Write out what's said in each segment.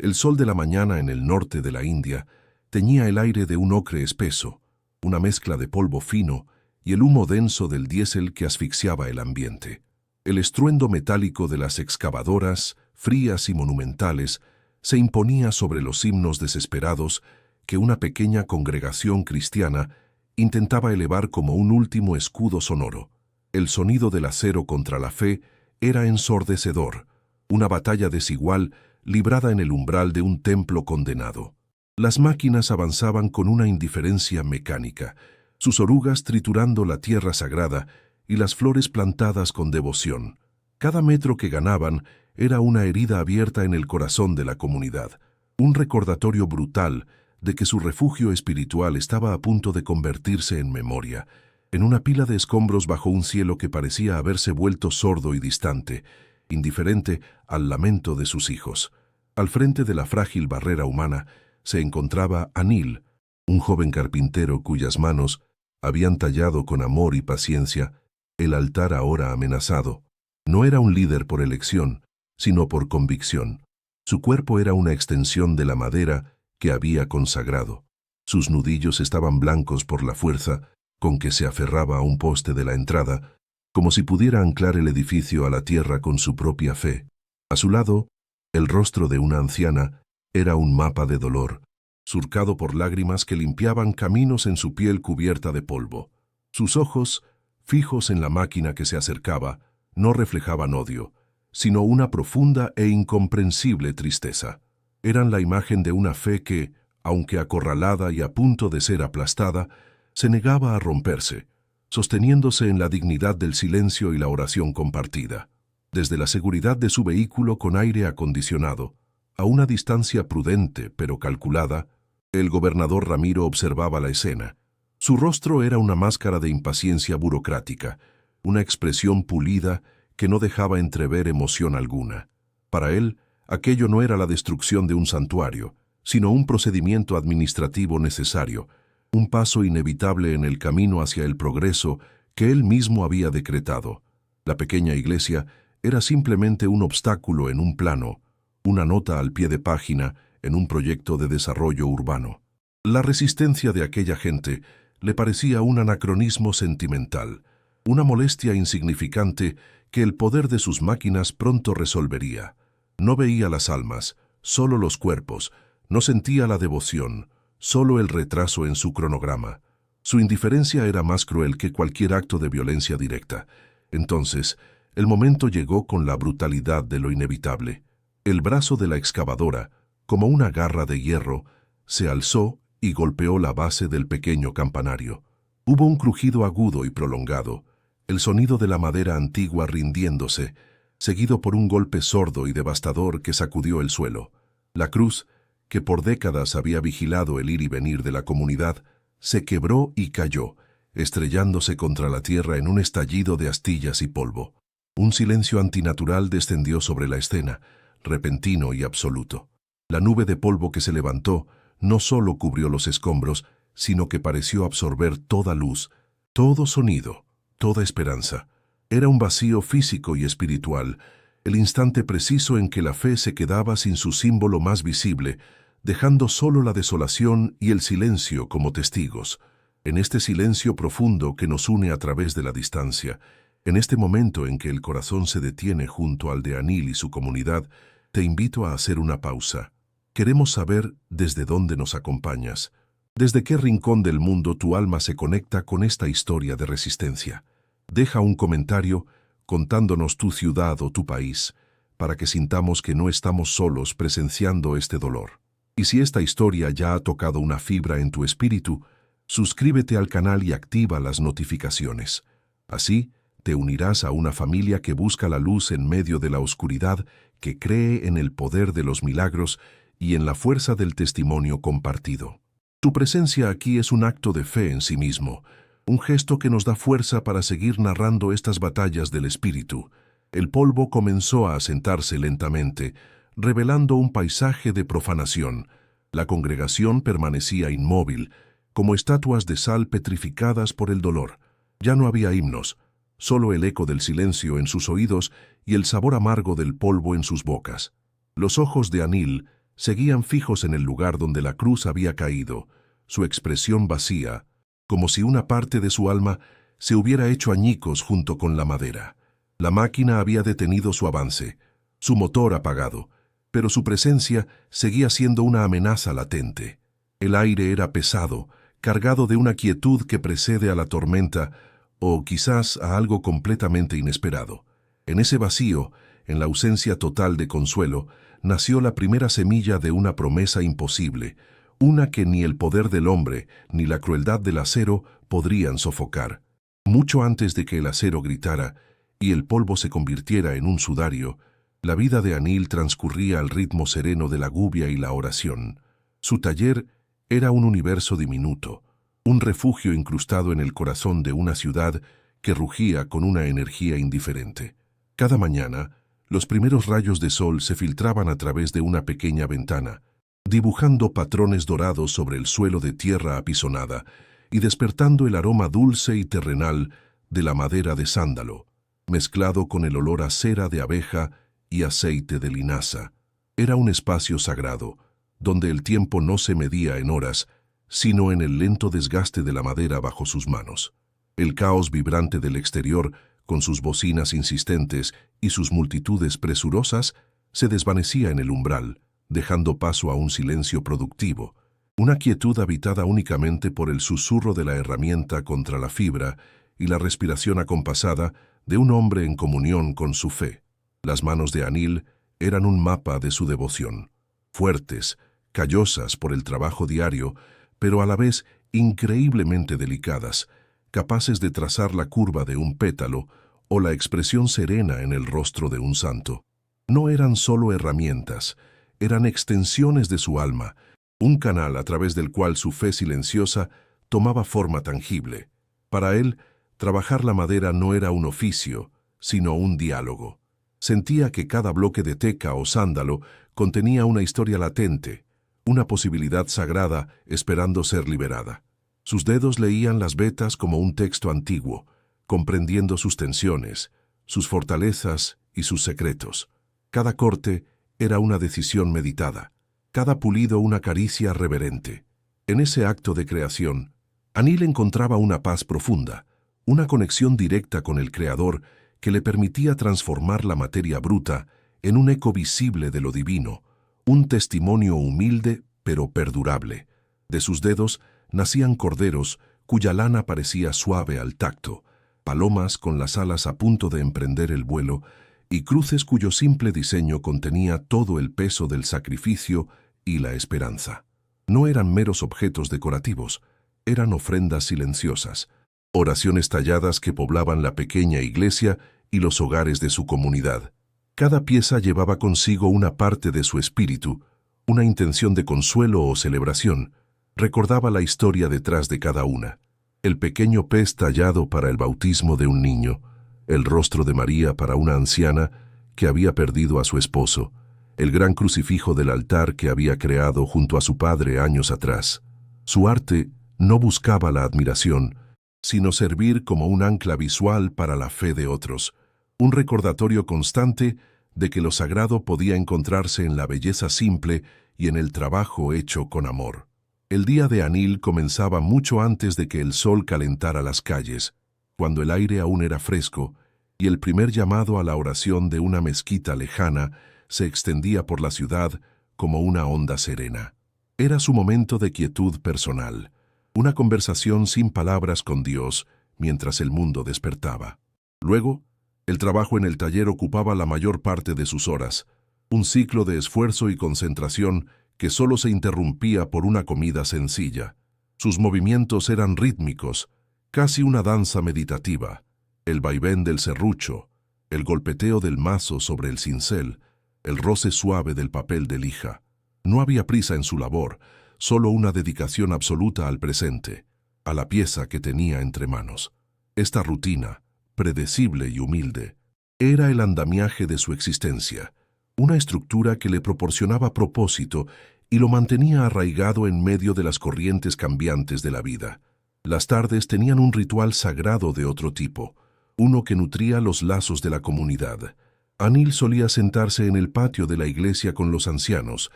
El sol de la mañana en el norte de la India teñía el aire de un ocre espeso, una mezcla de polvo fino y el humo denso del diésel que asfixiaba el ambiente. El estruendo metálico de las excavadoras, frías y monumentales, se imponía sobre los himnos desesperados que una pequeña congregación cristiana intentaba elevar como un último escudo sonoro. El sonido del acero contra la fe era ensordecedor, una batalla desigual librada en el umbral de un templo condenado. Las máquinas avanzaban con una indiferencia mecánica, sus orugas triturando la tierra sagrada y las flores plantadas con devoción. Cada metro que ganaban era una herida abierta en el corazón de la comunidad, un recordatorio brutal de que su refugio espiritual estaba a punto de convertirse en memoria, en una pila de escombros bajo un cielo que parecía haberse vuelto sordo y distante, indiferente al lamento de sus hijos. Al frente de la frágil barrera humana se encontraba Anil, un joven carpintero cuyas manos habían tallado con amor y paciencia el altar ahora amenazado. No era un líder por elección, sino por convicción. Su cuerpo era una extensión de la madera que había consagrado. Sus nudillos estaban blancos por la fuerza con que se aferraba a un poste de la entrada, como si pudiera anclar el edificio a la tierra con su propia fe. A su lado, el rostro de una anciana era un mapa de dolor, surcado por lágrimas que limpiaban caminos en su piel cubierta de polvo. Sus ojos, fijos en la máquina que se acercaba, no reflejaban odio, sino una profunda e incomprensible tristeza. Eran la imagen de una fe que, aunque acorralada y a punto de ser aplastada, se negaba a romperse, sosteniéndose en la dignidad del silencio y la oración compartida. Desde la seguridad de su vehículo con aire acondicionado, a una distancia prudente pero calculada, el gobernador Ramiro observaba la escena. Su rostro era una máscara de impaciencia burocrática, una expresión pulida que no dejaba entrever emoción alguna. Para él, aquello no era la destrucción de un santuario, sino un procedimiento administrativo necesario, un paso inevitable en el camino hacia el progreso que él mismo había decretado. La pequeña iglesia era simplemente un obstáculo en un plano, una nota al pie de página en un proyecto de desarrollo urbano. La resistencia de aquella gente le parecía un anacronismo sentimental, una molestia insignificante que el poder de sus máquinas pronto resolvería. No veía las almas, solo los cuerpos, no sentía la devoción, solo el retraso en su cronograma. Su indiferencia era más cruel que cualquier acto de violencia directa. Entonces, el momento llegó con la brutalidad de lo inevitable. El brazo de la excavadora, como una garra de hierro, se alzó y golpeó la base del pequeño campanario. Hubo un crujido agudo y prolongado, el sonido de la madera antigua rindiéndose, seguido por un golpe sordo y devastador que sacudió el suelo. La cruz, que por décadas había vigilado el ir y venir de la comunidad, se quebró y cayó, estrellándose contra la tierra en un estallido de astillas y polvo. Un silencio antinatural descendió sobre la escena, repentino y absoluto. La nube de polvo que se levantó no solo cubrió los escombros, sino que pareció absorber toda luz, todo sonido, toda esperanza. Era un vacío físico y espiritual, el instante preciso en que la fe se quedaba sin su símbolo más visible, dejando solo la desolación y el silencio como testigos. En este silencio profundo que nos une a través de la distancia, en este momento en que el corazón se detiene junto al de Anil y su comunidad, te invito a hacer una pausa. Queremos saber desde dónde nos acompañas, desde qué rincón del mundo tu alma se conecta con esta historia de resistencia. Deja un comentario contándonos tu ciudad o tu país, para que sintamos que no estamos solos presenciando este dolor. Y si esta historia ya ha tocado una fibra en tu espíritu, suscríbete al canal y activa las notificaciones. Así, te unirás a una familia que busca la luz en medio de la oscuridad, que cree en el poder de los milagros y en la fuerza del testimonio compartido. Tu presencia aquí es un acto de fe en sí mismo, un gesto que nos da fuerza para seguir narrando estas batallas del espíritu. El polvo comenzó a asentarse lentamente, revelando un paisaje de profanación. La congregación permanecía inmóvil, como estatuas de sal petrificadas por el dolor. Ya no había himnos, solo el eco del silencio en sus oídos y el sabor amargo del polvo en sus bocas. Los ojos de Anil seguían fijos en el lugar donde la cruz había caído, su expresión vacía, como si una parte de su alma se hubiera hecho añicos junto con la madera. La máquina había detenido su avance, su motor apagado, pero su presencia seguía siendo una amenaza latente. El aire era pesado, cargado de una quietud que precede a la tormenta o quizás a algo completamente inesperado. En ese vacío, en la ausencia total de consuelo, nació la primera semilla de una promesa imposible, una que ni el poder del hombre ni la crueldad del acero podrían sofocar. Mucho antes de que el acero gritara y el polvo se convirtiera en un sudario, la vida de Anil transcurría al ritmo sereno de la gubia y la oración. Su taller era un universo diminuto, un refugio incrustado en el corazón de una ciudad que rugía con una energía indiferente. Cada mañana, los primeros rayos de sol se filtraban a través de una pequeña ventana, dibujando patrones dorados sobre el suelo de tierra apisonada y despertando el aroma dulce y terrenal de la madera de sándalo, mezclado con el olor a cera de abeja y aceite de linaza. Era un espacio sagrado, donde el tiempo no se medía en horas, sino en el lento desgaste de la madera bajo sus manos. El caos vibrante del exterior, con sus bocinas insistentes y sus multitudes presurosas, se desvanecía en el umbral, dejando paso a un silencio productivo, una quietud habitada únicamente por el susurro de la herramienta contra la fibra y la respiración acompasada de un hombre en comunión con su fe. Las manos de Anil eran un mapa de su devoción, fuertes, callosas por el trabajo diario, pero a la vez increíblemente delicadas, capaces de trazar la curva de un pétalo o la expresión serena en el rostro de un santo. No eran solo herramientas, eran extensiones de su alma, un canal a través del cual su fe silenciosa tomaba forma tangible. Para él, trabajar la madera no era un oficio, sino un diálogo. Sentía que cada bloque de teca o sándalo contenía una historia latente, una posibilidad sagrada esperando ser liberada. Sus dedos leían las vetas como un texto antiguo, comprendiendo sus tensiones, sus fortalezas y sus secretos. Cada corte era una decisión meditada, cada pulido una caricia reverente. En ese acto de creación, Anil encontraba una paz profunda, una conexión directa con el Creador que le permitía transformar la materia bruta en un eco visible de lo divino, un testimonio humilde pero perdurable. De sus dedos nacían corderos cuya lana parecía suave al tacto, palomas con las alas a punto de emprender el vuelo y cruces cuyo simple diseño contenía todo el peso del sacrificio y la esperanza. No eran meros objetos decorativos, eran ofrendas silenciosas, oraciones talladas que poblaban la pequeña iglesia y los hogares de su comunidad. Cada pieza llevaba consigo una parte de su espíritu, una intención de consuelo o celebración. Recordaba la historia detrás de cada una. El pequeño pez tallado para el bautismo de un niño, el rostro de María para una anciana que había perdido a su esposo, el gran crucifijo del altar que había creado junto a su padre años atrás. Su arte no buscaba la admiración, sino servir como un ancla visual para la fe de otros, un recordatorio constante de que lo sagrado podía encontrarse en la belleza simple y en el trabajo hecho con amor. El día de Anil comenzaba mucho antes de que el sol calentara las calles, cuando el aire aún era fresco y el primer llamado a la oración de una mezquita lejana se extendía por la ciudad como una onda serena. Era su momento de quietud personal, una conversación sin palabras con Dios mientras el mundo despertaba. Luego, el trabajo en el taller ocupaba la mayor parte de sus horas, un ciclo de esfuerzo y concentración que solo se interrumpía por una comida sencilla. Sus movimientos eran rítmicos, casi una danza meditativa, el vaivén del serrucho, el golpeteo del mazo sobre el cincel, el roce suave del papel de lija. No había prisa en su labor, solo una dedicación absoluta al presente, a la pieza que tenía entre manos. Esta rutina, predecible y humilde, era el andamiaje de su existencia, una estructura que le proporcionaba propósito y lo mantenía arraigado en medio de las corrientes cambiantes de la vida. Las tardes tenían un ritual sagrado de otro tipo, uno que nutría los lazos de la comunidad. Anil solía sentarse en el patio de la iglesia con los ancianos,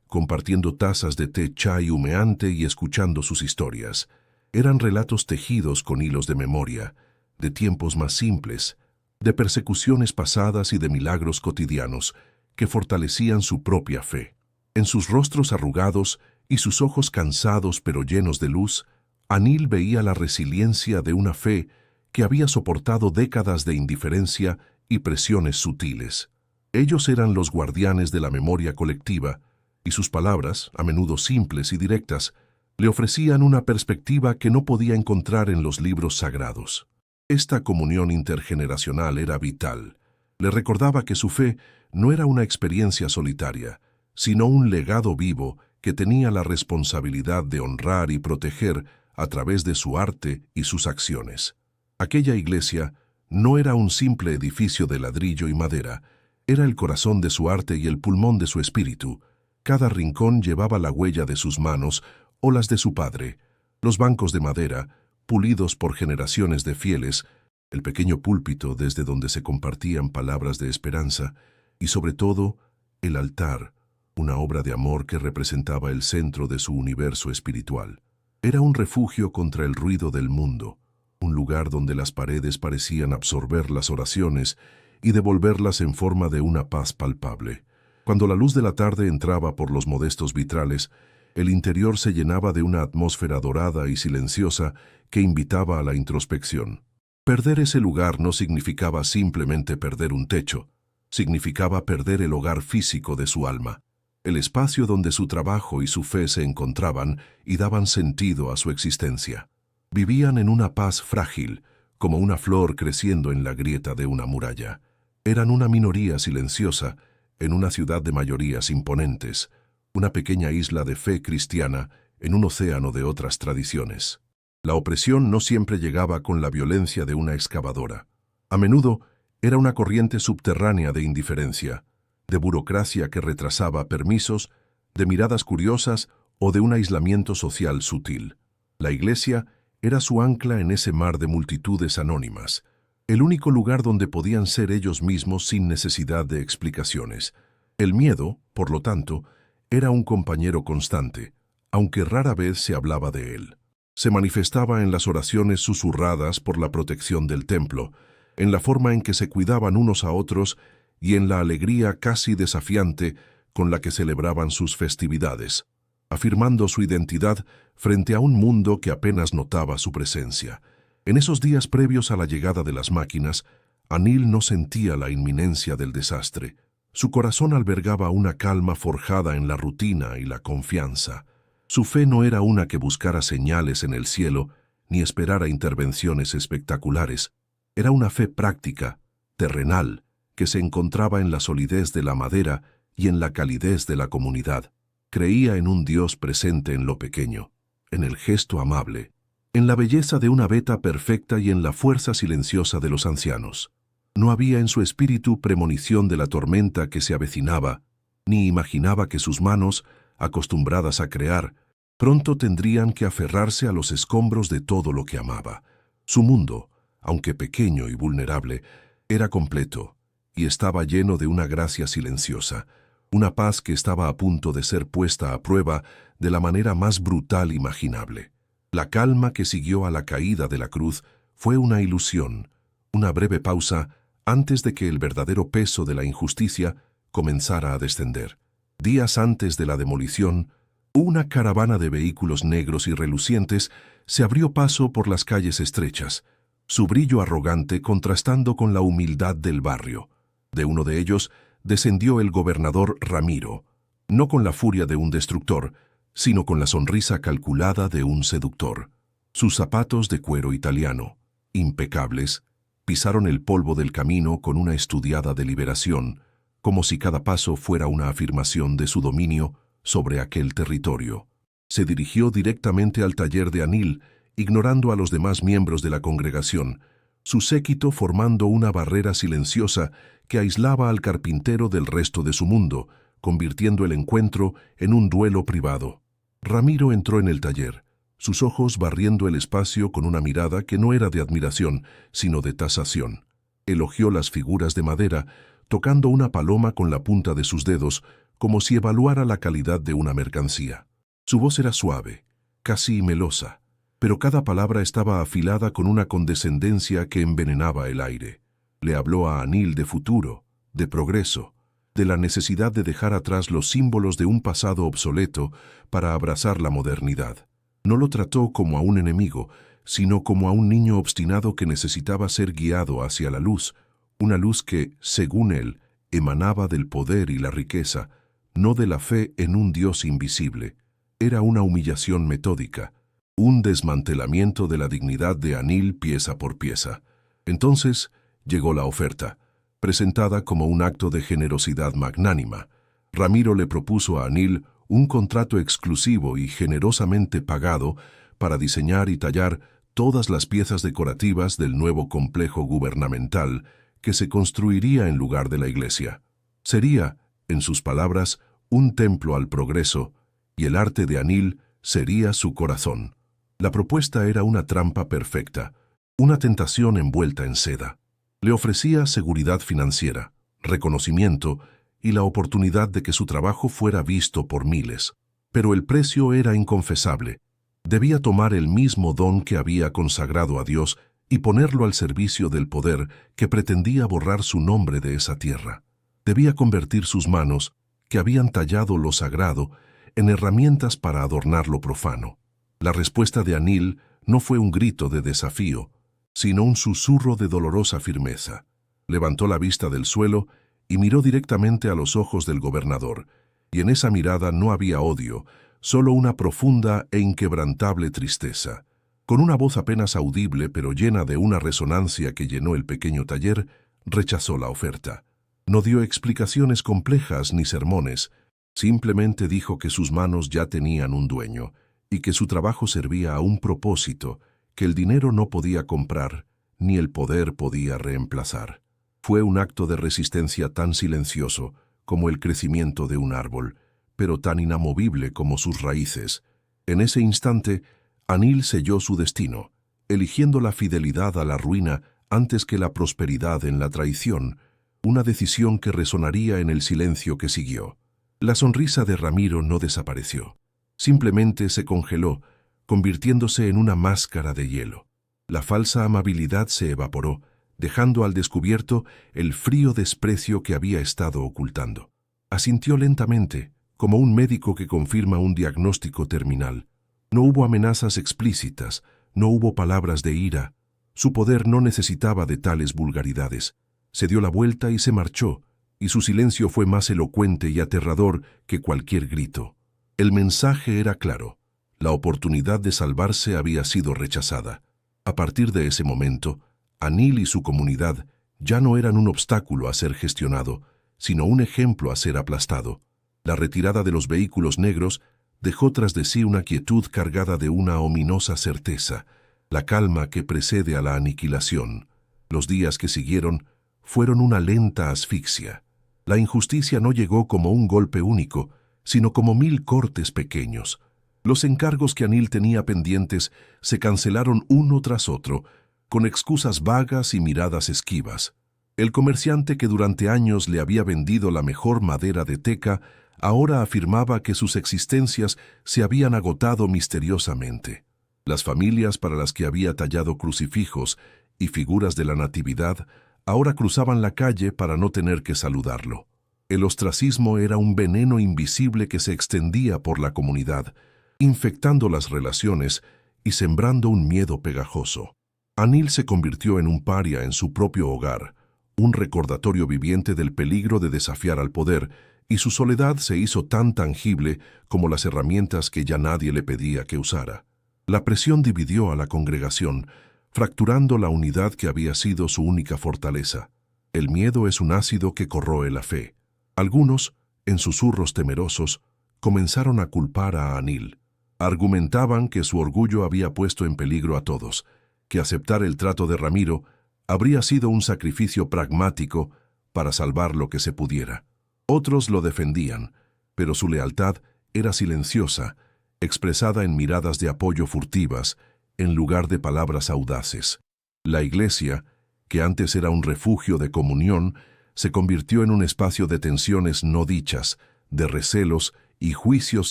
compartiendo tazas de té chai humeante y escuchando sus historias. Eran relatos tejidos con hilos de memoria, de tiempos más simples, de persecuciones pasadas y de milagros cotidianos que fortalecían su propia fe. En sus rostros arrugados y sus ojos cansados pero llenos de luz, Anil veía la resiliencia de una fe que había soportado décadas de indiferencia y presiones sutiles. Ellos eran los guardianes de la memoria colectiva, y sus palabras, a menudo simples y directas, le ofrecían una perspectiva que no podía encontrar en los libros sagrados. Esta comunión intergeneracional era vital. Le recordaba que su fe no era una experiencia solitaria, sino un legado vivo que tenía la responsabilidad de honrar y proteger a través de su arte y sus acciones. Aquella iglesia no era un simple edificio de ladrillo y madera, era el corazón de su arte y el pulmón de su espíritu. Cada rincón llevaba la huella de sus manos o las de su padre. Los bancos de madera, pulidos por generaciones de fieles, el pequeño púlpito desde donde se compartían palabras de esperanza, y sobre todo, el altar, una obra de amor que representaba el centro de su universo espiritual. Era un refugio contra el ruido del mundo, un lugar donde las paredes parecían absorber las oraciones y devolverlas en forma de una paz palpable. Cuando la luz de la tarde entraba por los modestos vitrales, el interior se llenaba de una atmósfera dorada y silenciosa que invitaba a la introspección. Perder ese lugar no significaba simplemente perder un techo, significaba perder el hogar físico de su alma, el espacio donde su trabajo y su fe se encontraban y daban sentido a su existencia. Vivían en una paz frágil, como una flor creciendo en la grieta de una muralla. Eran una minoría silenciosa en una ciudad de mayorías imponentes, una pequeña isla de fe cristiana en un océano de otras tradiciones. La opresión no siempre llegaba con la violencia de una excavadora. A menudo era una corriente subterránea de indiferencia, de burocracia que retrasaba permisos, de miradas curiosas o de un aislamiento social sutil. La iglesia era su ancla en ese mar de multitudes anónimas, el único lugar donde podían ser ellos mismos sin necesidad de explicaciones. El miedo, por lo tanto, era un compañero constante, aunque rara vez se hablaba de él. Se manifestaba en las oraciones susurradas por la protección del templo, en la forma en que se cuidaban unos a otros y en la alegría casi desafiante con la que celebraban sus festividades, afirmando su identidad frente a un mundo que apenas notaba su presencia. En esos días previos a la llegada de las máquinas, Anil no sentía la inminencia del desastre. Su corazón albergaba una calma forjada en la rutina y la confianza. Su fe no era una que buscara señales en el cielo ni esperara intervenciones espectaculares. Era una fe práctica, terrenal, que se encontraba en la solidez de la madera y en la calidez de la comunidad. Creía en un Dios presente en lo pequeño, en el gesto amable, en la belleza de una veta perfecta y en la fuerza silenciosa de los ancianos. No había en su espíritu premonición de la tormenta que se avecinaba, ni imaginaba que sus manos, acostumbradas a crear, pronto tendrían que aferrarse a los escombros de todo lo que amaba. Su mundo, aunque pequeño y vulnerable, era completo y estaba lleno de una gracia silenciosa, una paz que estaba a punto de ser puesta a prueba de la manera más brutal imaginable. La calma que siguió a la caída de la cruz fue una ilusión, una breve pausa antes de que el verdadero peso de la injusticia comenzara a descender. Días antes de la demolición, una caravana de vehículos negros y relucientes se abrió paso por las calles estrechas, su brillo arrogante contrastando con la humildad del barrio. De uno de ellos descendió el gobernador Ramiro, no con la furia de un destructor, sino con la sonrisa calculada de un seductor. Sus zapatos de cuero italiano, impecables, pisaron el polvo del camino con una estudiada deliberación, como si cada paso fuera una afirmación de su dominio sobre aquel territorio. Se dirigió directamente al taller de Anil, ignorando a los demás miembros de la congregación, su séquito formando una barrera silenciosa que aislaba al carpintero del resto de su mundo, convirtiendo el encuentro en un duelo privado. Ramiro entró en el taller, sus ojos barriendo el espacio con una mirada que no era de admiración, sino de tasación. Elogió las figuras de madera, tocando una paloma con la punta de sus dedos, como si evaluara la calidad de una mercancía. Su voz era suave, casi melosa, pero cada palabra estaba afilada con una condescendencia que envenenaba el aire. Le habló a Anil de futuro, de progreso, de la necesidad de dejar atrás los símbolos de un pasado obsoleto para abrazar la modernidad. No lo trató como a un enemigo, sino como a un niño obstinado que necesitaba ser guiado hacia la luz, una luz que, según él, emanaba del poder y la riqueza, no de la fe en un Dios invisible. Era una humillación metódica, un desmantelamiento de la dignidad de Anil pieza por pieza. Entonces llegó la oferta, presentada como un acto de generosidad magnánima. Ramiro le propuso a Anil un contrato exclusivo y generosamente pagado para diseñar y tallar todas las piezas decorativas del nuevo complejo gubernamental que se construiría en lugar de la iglesia. Sería, en sus palabras, un templo al progreso, y el arte de Anil sería su corazón. La propuesta era una trampa perfecta, una tentación envuelta en seda. Le ofrecía seguridad financiera, reconocimiento y la oportunidad de que su trabajo fuera visto por miles. Pero el precio era inconfesable. Debía tomar el mismo don que había consagrado a Dios y ponerlo al servicio del poder que pretendía borrar su nombre de esa tierra. Debía convertir sus manos, que habían tallado lo sagrado, en herramientas para adornar lo profano. La respuesta de Anil no fue un grito de desafío, sino un susurro de dolorosa firmeza. Levantó la vista del suelo y miró directamente a los ojos del gobernador, y en esa mirada no había odio, solo una profunda e inquebrantable tristeza. Con una voz apenas audible pero llena de una resonancia que llenó el pequeño taller, rechazó la oferta. No dio explicaciones complejas ni sermones, simplemente dijo que sus manos ya tenían un dueño y que su trabajo servía a un propósito que el dinero no podía comprar ni el poder podía reemplazar. Fue un acto de resistencia tan silencioso como el crecimiento de un árbol, pero tan inamovible como sus raíces. En ese instante, Anil selló su destino, eligiendo la fidelidad a la ruina antes que la prosperidad en la traición, una decisión que resonaría en el silencio que siguió. La sonrisa de Ramiro no desapareció. Simplemente se congeló, convirtiéndose en una máscara de hielo. La falsa amabilidad se evaporó, dejando al descubierto el frío desprecio que había estado ocultando. Asintió lentamente, como un médico que confirma un diagnóstico terminal. No hubo amenazas explícitas, no hubo palabras de ira. Su poder no necesitaba de tales vulgaridades. Se dio la vuelta y se marchó, y su silencio fue más elocuente y aterrador que cualquier grito. El mensaje era claro. La oportunidad de salvarse había sido rechazada. A partir de ese momento, Anil y su comunidad ya no eran un obstáculo a ser gestionado, sino un ejemplo a ser aplastado. La retirada de los vehículos negros dejó tras de sí una quietud cargada de una ominosa certeza, la calma que precede a la aniquilación. Los días que siguieron fueron una lenta asfixia. La injusticia no llegó como un golpe único, sino como 1000 cortes pequeños. Los encargos que Anil tenía pendientes se cancelaron uno tras otro, con excusas vagas y miradas esquivas. El comerciante que durante años le había vendido la mejor madera de teca, ahora afirmaba que sus existencias se habían agotado misteriosamente. Las familias para las que había tallado crucifijos y figuras de la Natividad ahora cruzaban la calle para no tener que saludarlo. El ostracismo era un veneno invisible que se extendía por la comunidad, infectando las relaciones y sembrando un miedo pegajoso. Anil se convirtió en un paria en su propio hogar, un recordatorio viviente del peligro de desafiar al poder, y su soledad se hizo tan tangible como las herramientas que ya nadie le pedía que usara. La presión dividió a la congregación, fracturando la unidad que había sido su única fortaleza. El miedo es un ácido que corroe la fe. Algunos, en susurros temerosos, comenzaron a culpar a Anil. Argumentaban que su orgullo había puesto en peligro a todos, que aceptar el trato de Ramiro habría sido un sacrificio pragmático para salvar lo que se pudiera. Otros lo defendían, pero su lealtad era silenciosa, expresada en miradas de apoyo furtivas, en lugar de palabras audaces. La iglesia, que antes era un refugio de comunión, se convirtió en un espacio de tensiones no dichas, de recelos y juicios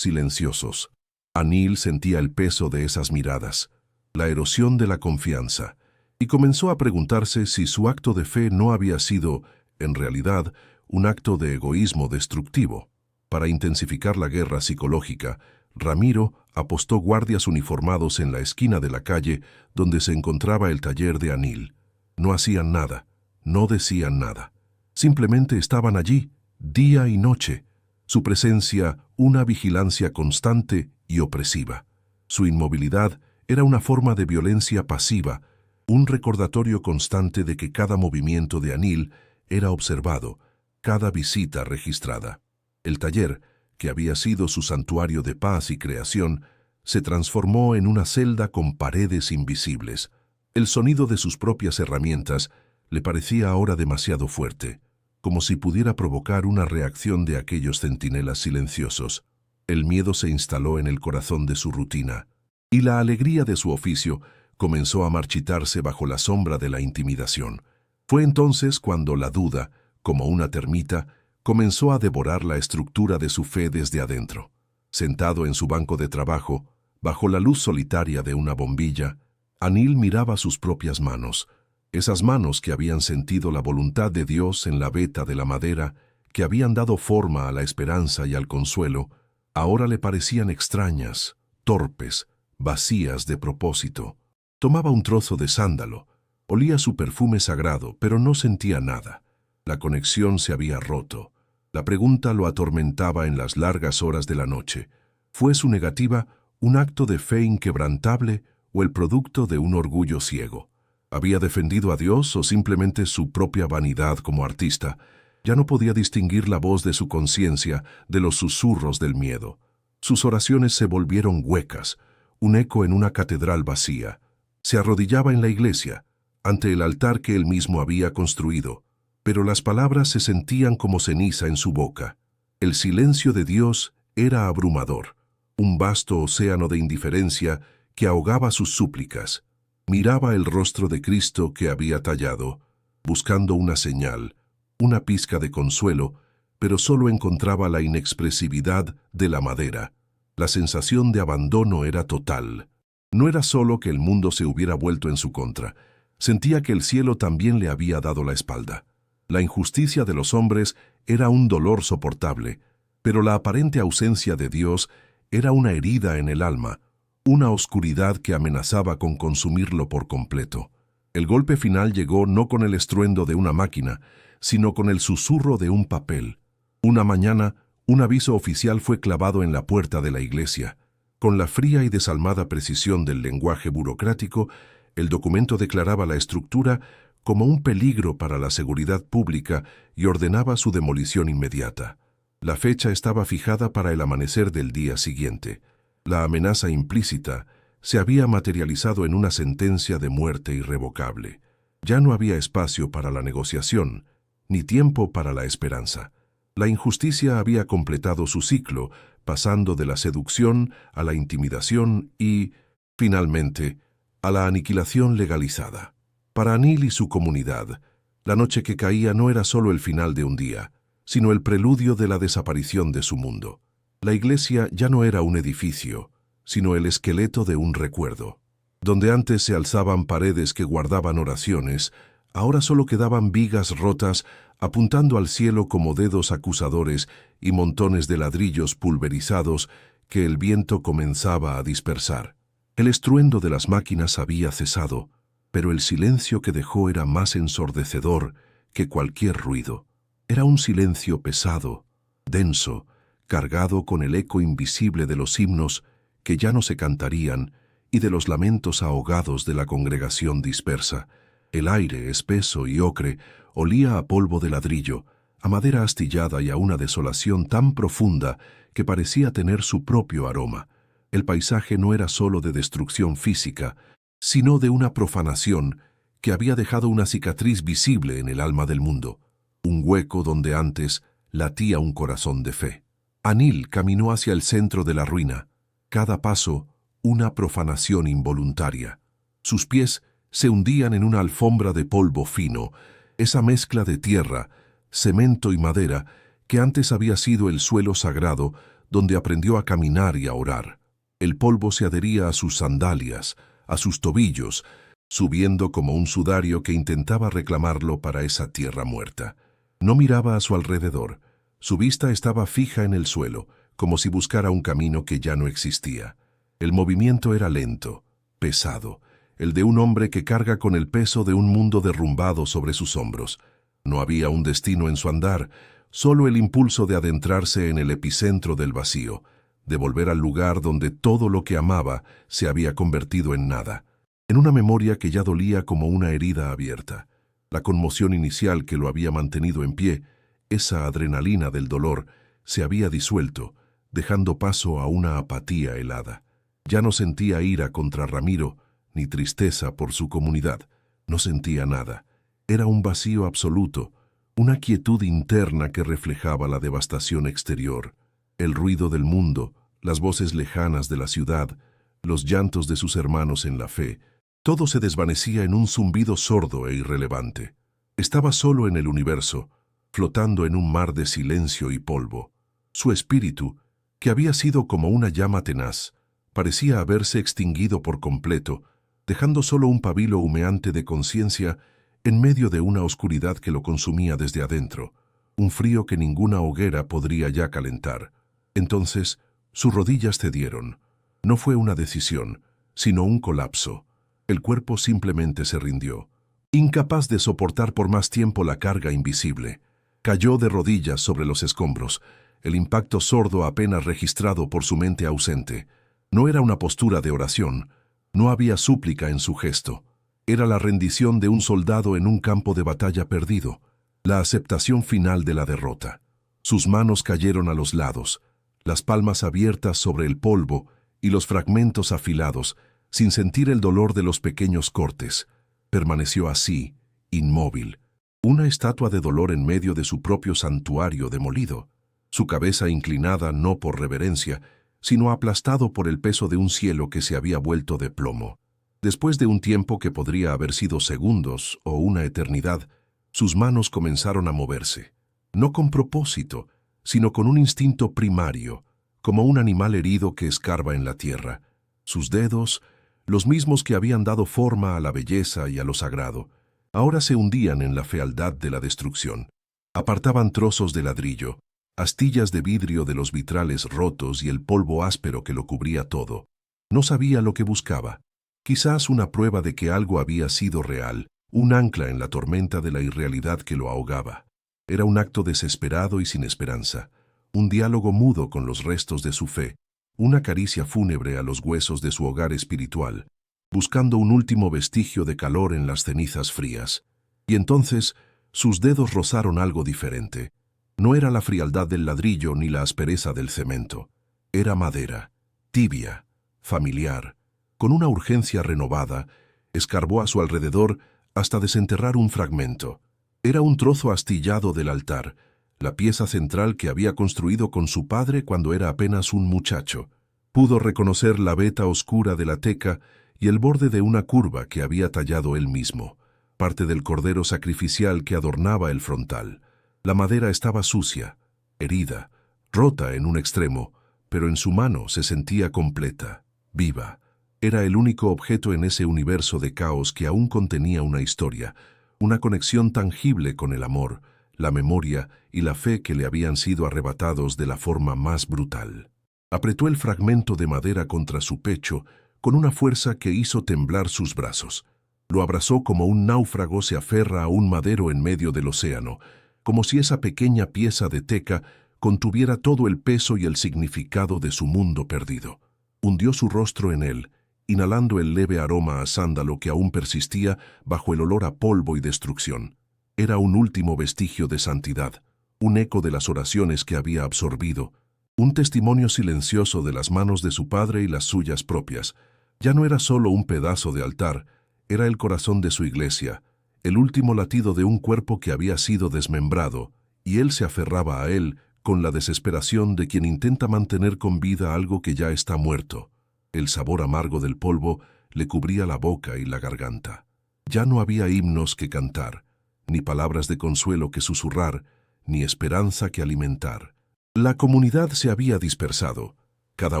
silenciosos. Anil sentía el peso de esas miradas, la erosión de la confianza, y comenzó a preguntarse si su acto de fe no había sido, en realidad, un acto de egoísmo destructivo. Para intensificar la guerra psicológica, Ramiro apostó guardias uniformados en la esquina de la calle donde se encontraba el taller de Anil. No hacían nada, no decían nada. Simplemente estaban allí, día y noche. Su presencia, una vigilancia constante y opresiva. Su inmovilidad era una forma de violencia pasiva, un recordatorio constante de que cada movimiento de Anil era observado, cada visita registrada. El taller, que había sido su santuario de paz y creación, se transformó en una celda con paredes invisibles. El sonido de sus propias herramientas le parecía ahora demasiado fuerte, como si pudiera provocar una reacción de aquellos centinelas silenciosos. El miedo se instaló en el corazón de su rutina, y la alegría de su oficio comenzó a marchitarse bajo la sombra de la intimidación. Fue entonces cuando la duda, como una termita, comenzó a devorar la estructura de su fe desde adentro. Sentado en su banco de trabajo, bajo la luz solitaria de una bombilla, Anil miraba sus propias manos, esas manos que habían sentido la voluntad de Dios en la veta de la madera, que habían dado forma a la esperanza y al consuelo, ahora le parecían extrañas, torpes, vacías de propósito. Tomaba un trozo de sándalo, olía su perfume sagrado, pero no sentía nada. La conexión se había roto. La pregunta lo atormentaba en las largas horas de la noche. ¿Fue su negativa un acto de fe inquebrantable o el producto de un orgullo ciego? ¿Había defendido a Dios o simplemente su propia vanidad como artista? Ya no podía distinguir la voz de su conciencia de los susurros del miedo. Sus oraciones se volvieron huecas, un eco en una catedral vacía. Se arrodillaba en la iglesia, ante el altar que él mismo había construido, pero las palabras se sentían como ceniza en su boca. El silencio de Dios era abrumador, un vasto océano de indiferencia que ahogaba sus súplicas. Miraba el rostro de Cristo que había tallado, buscando una señal, una pizca de consuelo, pero solo encontraba la inexpresividad de la madera. La sensación de abandono era total. No era solo que el mundo se hubiera vuelto en su contra, sentía que el cielo también le había dado la espalda. La injusticia de los hombres era un dolor soportable, pero la aparente ausencia de Dios era una herida en el alma, una oscuridad que amenazaba con consumirlo por completo. El golpe final llegó no con el estruendo de una máquina, sino con el susurro de un papel. Una mañana, un aviso oficial fue clavado en la puerta de la iglesia. Con la fría y desalmada precisión del lenguaje burocrático, el documento declaraba la estructura como un peligro para la seguridad pública y ordenaba su demolición inmediata. La fecha estaba fijada para el amanecer del día siguiente. La amenaza implícita se había materializado en una sentencia de muerte irrevocable. Ya no había espacio para la negociación, ni tiempo para la esperanza. La injusticia había completado su ciclo, pasando de la seducción a la intimidación y, finalmente, a la aniquilación legalizada. Para Anil y su comunidad, la noche que caía no era solo el final de un día, sino el preludio de la desaparición de su mundo. La iglesia ya no era un edificio, sino el esqueleto de un recuerdo. Donde antes se alzaban paredes que guardaban oraciones, ahora solo quedaban vigas rotas apuntando al cielo como dedos acusadores y montones de ladrillos pulverizados que el viento comenzaba a dispersar. El estruendo de las máquinas había cesado, pero el silencio que dejó era más ensordecedor que cualquier ruido. Era un silencio pesado, denso, cargado con el eco invisible de los himnos que ya no se cantarían y de los lamentos ahogados de la congregación dispersa. El aire, espeso y ocre, olía a polvo de ladrillo, a madera astillada y a una desolación tan profunda que parecía tener su propio aroma. El paisaje no era solo de destrucción física, sino de una profanación que había dejado una cicatriz visible en el alma del mundo, un hueco donde antes latía un corazón de fe. Anil caminó hacia el centro de la ruina, cada paso una profanación involuntaria. Sus pies se hundían en una alfombra de polvo fino, esa mezcla de tierra, cemento y madera que antes había sido el suelo sagrado donde aprendió a caminar y a orar. El polvo se adhería a sus sandalias, a sus tobillos, subiendo como un sudario que intentaba reclamarlo para esa tierra muerta. No miraba a su alrededor. Su vista estaba fija en el suelo, como si buscara un camino que ya no existía. El movimiento era lento, pesado, el de un hombre que carga con el peso de un mundo derrumbado sobre sus hombros. No había un destino en su andar, solo el impulso de adentrarse en el epicentro del vacío, de volver al lugar donde todo lo que amaba se había convertido en nada, en una memoria que ya dolía como una herida abierta. La conmoción inicial que lo había mantenido en pie, esa adrenalina del dolor, se había disuelto, dejando paso a una apatía helada. Ya no sentía ira contra Ramiro, ni tristeza por su comunidad. No sentía nada. Era un vacío absoluto, una quietud interna que reflejaba la devastación exterior, el ruido del mundo, las voces lejanas de la ciudad, los llantos de sus hermanos en la fe. Todo se desvanecía en un zumbido sordo e irrelevante. Estaba solo en el universo, flotando en un mar de silencio y polvo. Su espíritu, que había sido como una llama tenaz, parecía haberse extinguido por completo, dejando solo un pabilo humeante de conciencia en medio de una oscuridad que lo consumía desde adentro, un frío que ninguna hoguera podría ya calentar. Entonces, sus rodillas cedieron. No fue una decisión, sino un colapso. El cuerpo simplemente se rindió. Incapaz de soportar por más tiempo la carga invisible, cayó de rodillas sobre los escombros, el impacto sordo apenas registrado por su mente ausente. No era una postura de oración, no había súplica en su gesto. Era la rendición de un soldado en un campo de batalla perdido, la aceptación final de la derrota. Sus manos cayeron a los lados, las palmas abiertas sobre el polvo y los fragmentos afilados, sin sentir el dolor de los pequeños cortes. Permaneció así, inmóvil, una estatua de dolor en medio de su propio santuario demolido, su cabeza inclinada no por reverencia, sino aplastado por el peso de un cielo que se había vuelto de plomo. Después de un tiempo que podría haber sido segundos o una eternidad, sus manos comenzaron a moverse, no con propósito, sino con un instinto primario, como un animal herido que escarba en la tierra. Sus dedos, los mismos que habían dado forma a la belleza y a lo sagrado, ahora se hundían en la fealdad de la destrucción. Apartaban trozos de ladrillo, astillas de vidrio de los vitrales rotos y el polvo áspero que lo cubría todo. No sabía lo que buscaba. Quizás una prueba de que algo había sido real, un ancla en la tormenta de la irrealidad que lo ahogaba. Era un acto desesperado y sin esperanza, un diálogo mudo con los restos de su fe, una caricia fúnebre a los huesos de su hogar espiritual, buscando un último vestigio de calor en las cenizas frías. Y entonces sus dedos rozaron algo diferente. No era la frialdad del ladrillo ni la aspereza del cemento. Era madera, tibia, familiar. Con una urgencia renovada, escarbó a su alrededor hasta desenterrar un fragmento. Era un trozo astillado del altar, la pieza central que había construido con su padre cuando era apenas un muchacho. Pudo reconocer la veta oscura de la teca y el borde de una curva que había tallado él mismo, parte del cordero sacrificial que adornaba el frontal. La madera estaba sucia, herida, rota en un extremo, pero en su mano se sentía completa, viva. Era el único objeto en ese universo de caos que aún contenía una historia, una conexión tangible con el amor, la memoria y la fe que le habían sido arrebatados de la forma más brutal. Apretó el fragmento de madera contra su pecho con una fuerza que hizo temblar sus brazos. Lo abrazó como un náufrago se aferra a un madero en medio del océano, como si esa pequeña pieza de teca contuviera todo el peso y el significado de su mundo perdido. Hundió su rostro en él, inhalando el leve aroma a sándalo que aún persistía bajo el olor a polvo y destrucción. Era un último vestigio de santidad, un eco de las oraciones que había absorbido, un testimonio silencioso de las manos de su padre y las suyas propias. Ya no era solo un pedazo de altar, era el corazón de su iglesia, el último latido de un cuerpo que había sido desmembrado, y él se aferraba a él con la desesperación de quien intenta mantener con vida algo que ya está muerto. El sabor amargo del polvo le cubría la boca y la garganta. Ya no había himnos que cantar, ni palabras de consuelo que susurrar, ni esperanza que alimentar. La comunidad se había dispersado, cada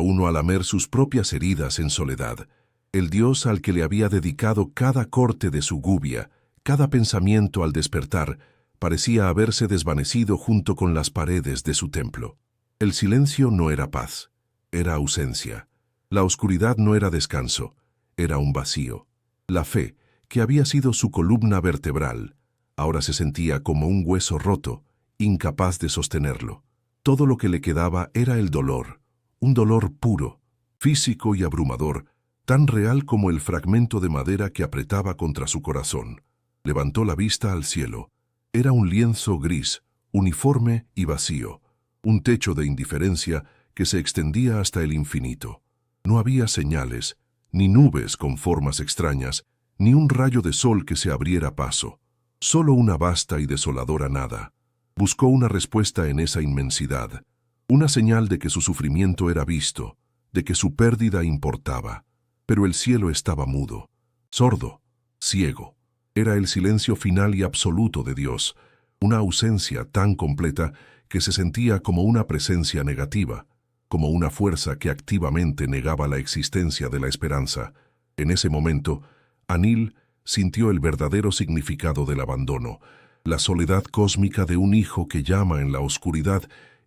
uno a lamer sus propias heridas en soledad. El Dios al que le había dedicado cada corte de su gubia, cada pensamiento al despertar, parecía haberse desvanecido junto con las paredes de su templo. El silencio no era paz, era ausencia. La oscuridad no era descanso, era un vacío. La fe, que había sido su columna vertebral, ahora se sentía como un hueso roto, incapaz de sostenerlo. Todo lo que le quedaba era el dolor, un dolor puro, físico y abrumador, tan real como el fragmento de madera que apretaba contra su corazón. Levantó la vista al cielo. Era un lienzo gris, uniforme y vacío, un techo de indiferencia que se extendía hasta el infinito. No había señales, ni nubes con formas extrañas, ni un rayo de sol que se abriera paso. Solo una vasta y desoladora nada. Buscó una respuesta en esa inmensidad, una señal de que su sufrimiento era visto, de que su pérdida importaba. Pero el cielo estaba mudo, sordo, ciego. Era el silencio final y absoluto de Dios, una ausencia tan completa que se sentía como una presencia negativa, como una fuerza que activamente negaba la existencia de la esperanza. En ese momento, Anil sintió el verdadero significado del abandono, la soledad cósmica de un hijo que llama en la oscuridad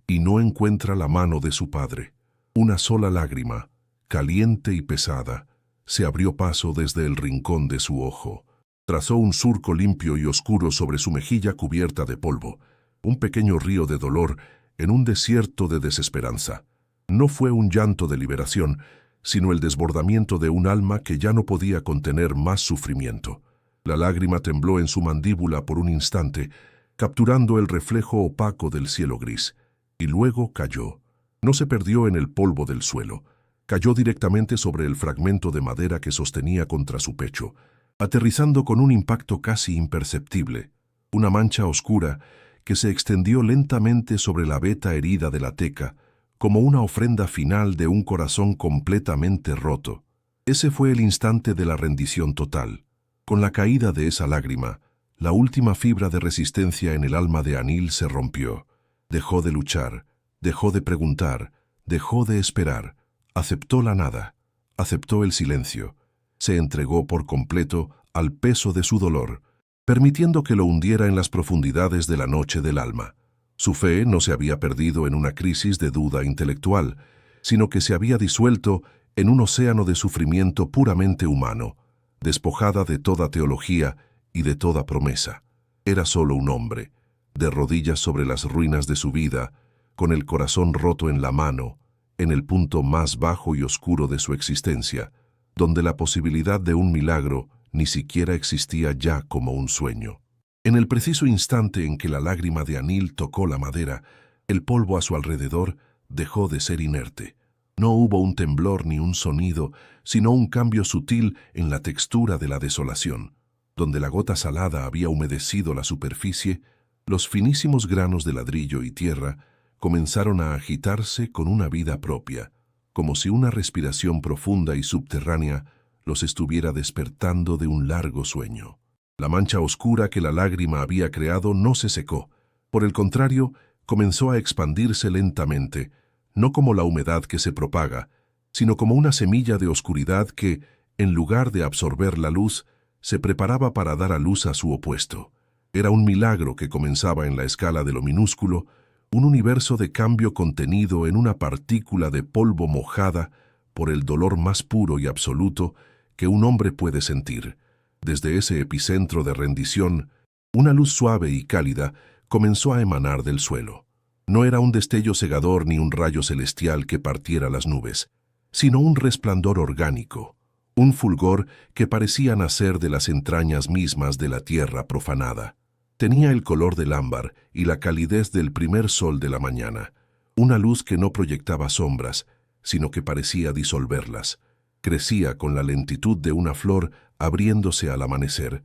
y no encuentra la mano de su padre. Una sola lágrima, caliente y pesada, se abrió paso desde el rincón de su ojo. Trazó un surco limpio y oscuro sobre su mejilla cubierta de polvo, un pequeño río de dolor en un desierto de desesperanza. No fue un llanto de liberación, sino el desbordamiento de un alma que ya no podía contener más sufrimiento. La lágrima tembló en su mandíbula por un instante, capturando el reflejo opaco del cielo gris, y luego cayó. No se perdió en el polvo del suelo, cayó directamente sobre el fragmento de madera que sostenía contra su pecho, aterrizando con un impacto casi imperceptible, una mancha oscura que se extendió lentamente sobre la veta herida de la teca, como una ofrenda final de un corazón completamente roto. Ese fue el instante de la rendición total. Con la caída de esa lágrima, la última fibra de resistencia en el alma de Anil se rompió. Dejó de luchar, dejó de preguntar, dejó de esperar. Aceptó la nada, aceptó el silencio. Se entregó por completo al peso de su dolor, permitiendo que lo hundiera en las profundidades de la noche del alma. Su fe no se había perdido en una crisis de duda intelectual, sino que se había disuelto en un océano de sufrimiento puramente humano, despojada de toda teología y de toda promesa. Era solo un hombre, de rodillas sobre las ruinas de su vida, con el corazón roto en la mano, en el punto más bajo y oscuro de su existencia, donde la posibilidad de un milagro ni siquiera existía ya como un sueño. En el preciso instante en que la lágrima de Anil tocó la madera, el polvo a su alrededor dejó de ser inerte. No hubo un temblor ni un sonido, sino un cambio sutil en la textura de la desolación. Donde la gota salada había humedecido la superficie, los finísimos granos de ladrillo y tierra comenzaron a agitarse con una vida propia, como si una respiración profunda y subterránea los estuviera despertando de un largo sueño. La mancha oscura que la lágrima había creado no se secó. Por el contrario, comenzó a expandirse lentamente, no como la humedad que se propaga, sino como una semilla de oscuridad que, en lugar de absorber la luz, se preparaba para dar a luz a su opuesto. Era un milagro que comenzaba en la escala de lo minúsculo, un universo de cambio contenido en una partícula de polvo mojada por el dolor más puro y absoluto que un hombre puede sentir. Desde ese epicentro de rendición, una luz suave y cálida comenzó a emanar del suelo. No era un destello cegador ni un rayo celestial que partiera las nubes, sino un resplandor orgánico, un fulgor que parecía nacer de las entrañas mismas de la tierra profanada. Tenía el color del ámbar y la calidez del primer sol de la mañana, una luz que no proyectaba sombras, sino que parecía disolverlas. Crecía con la lentitud de una flor abriéndose al amanecer,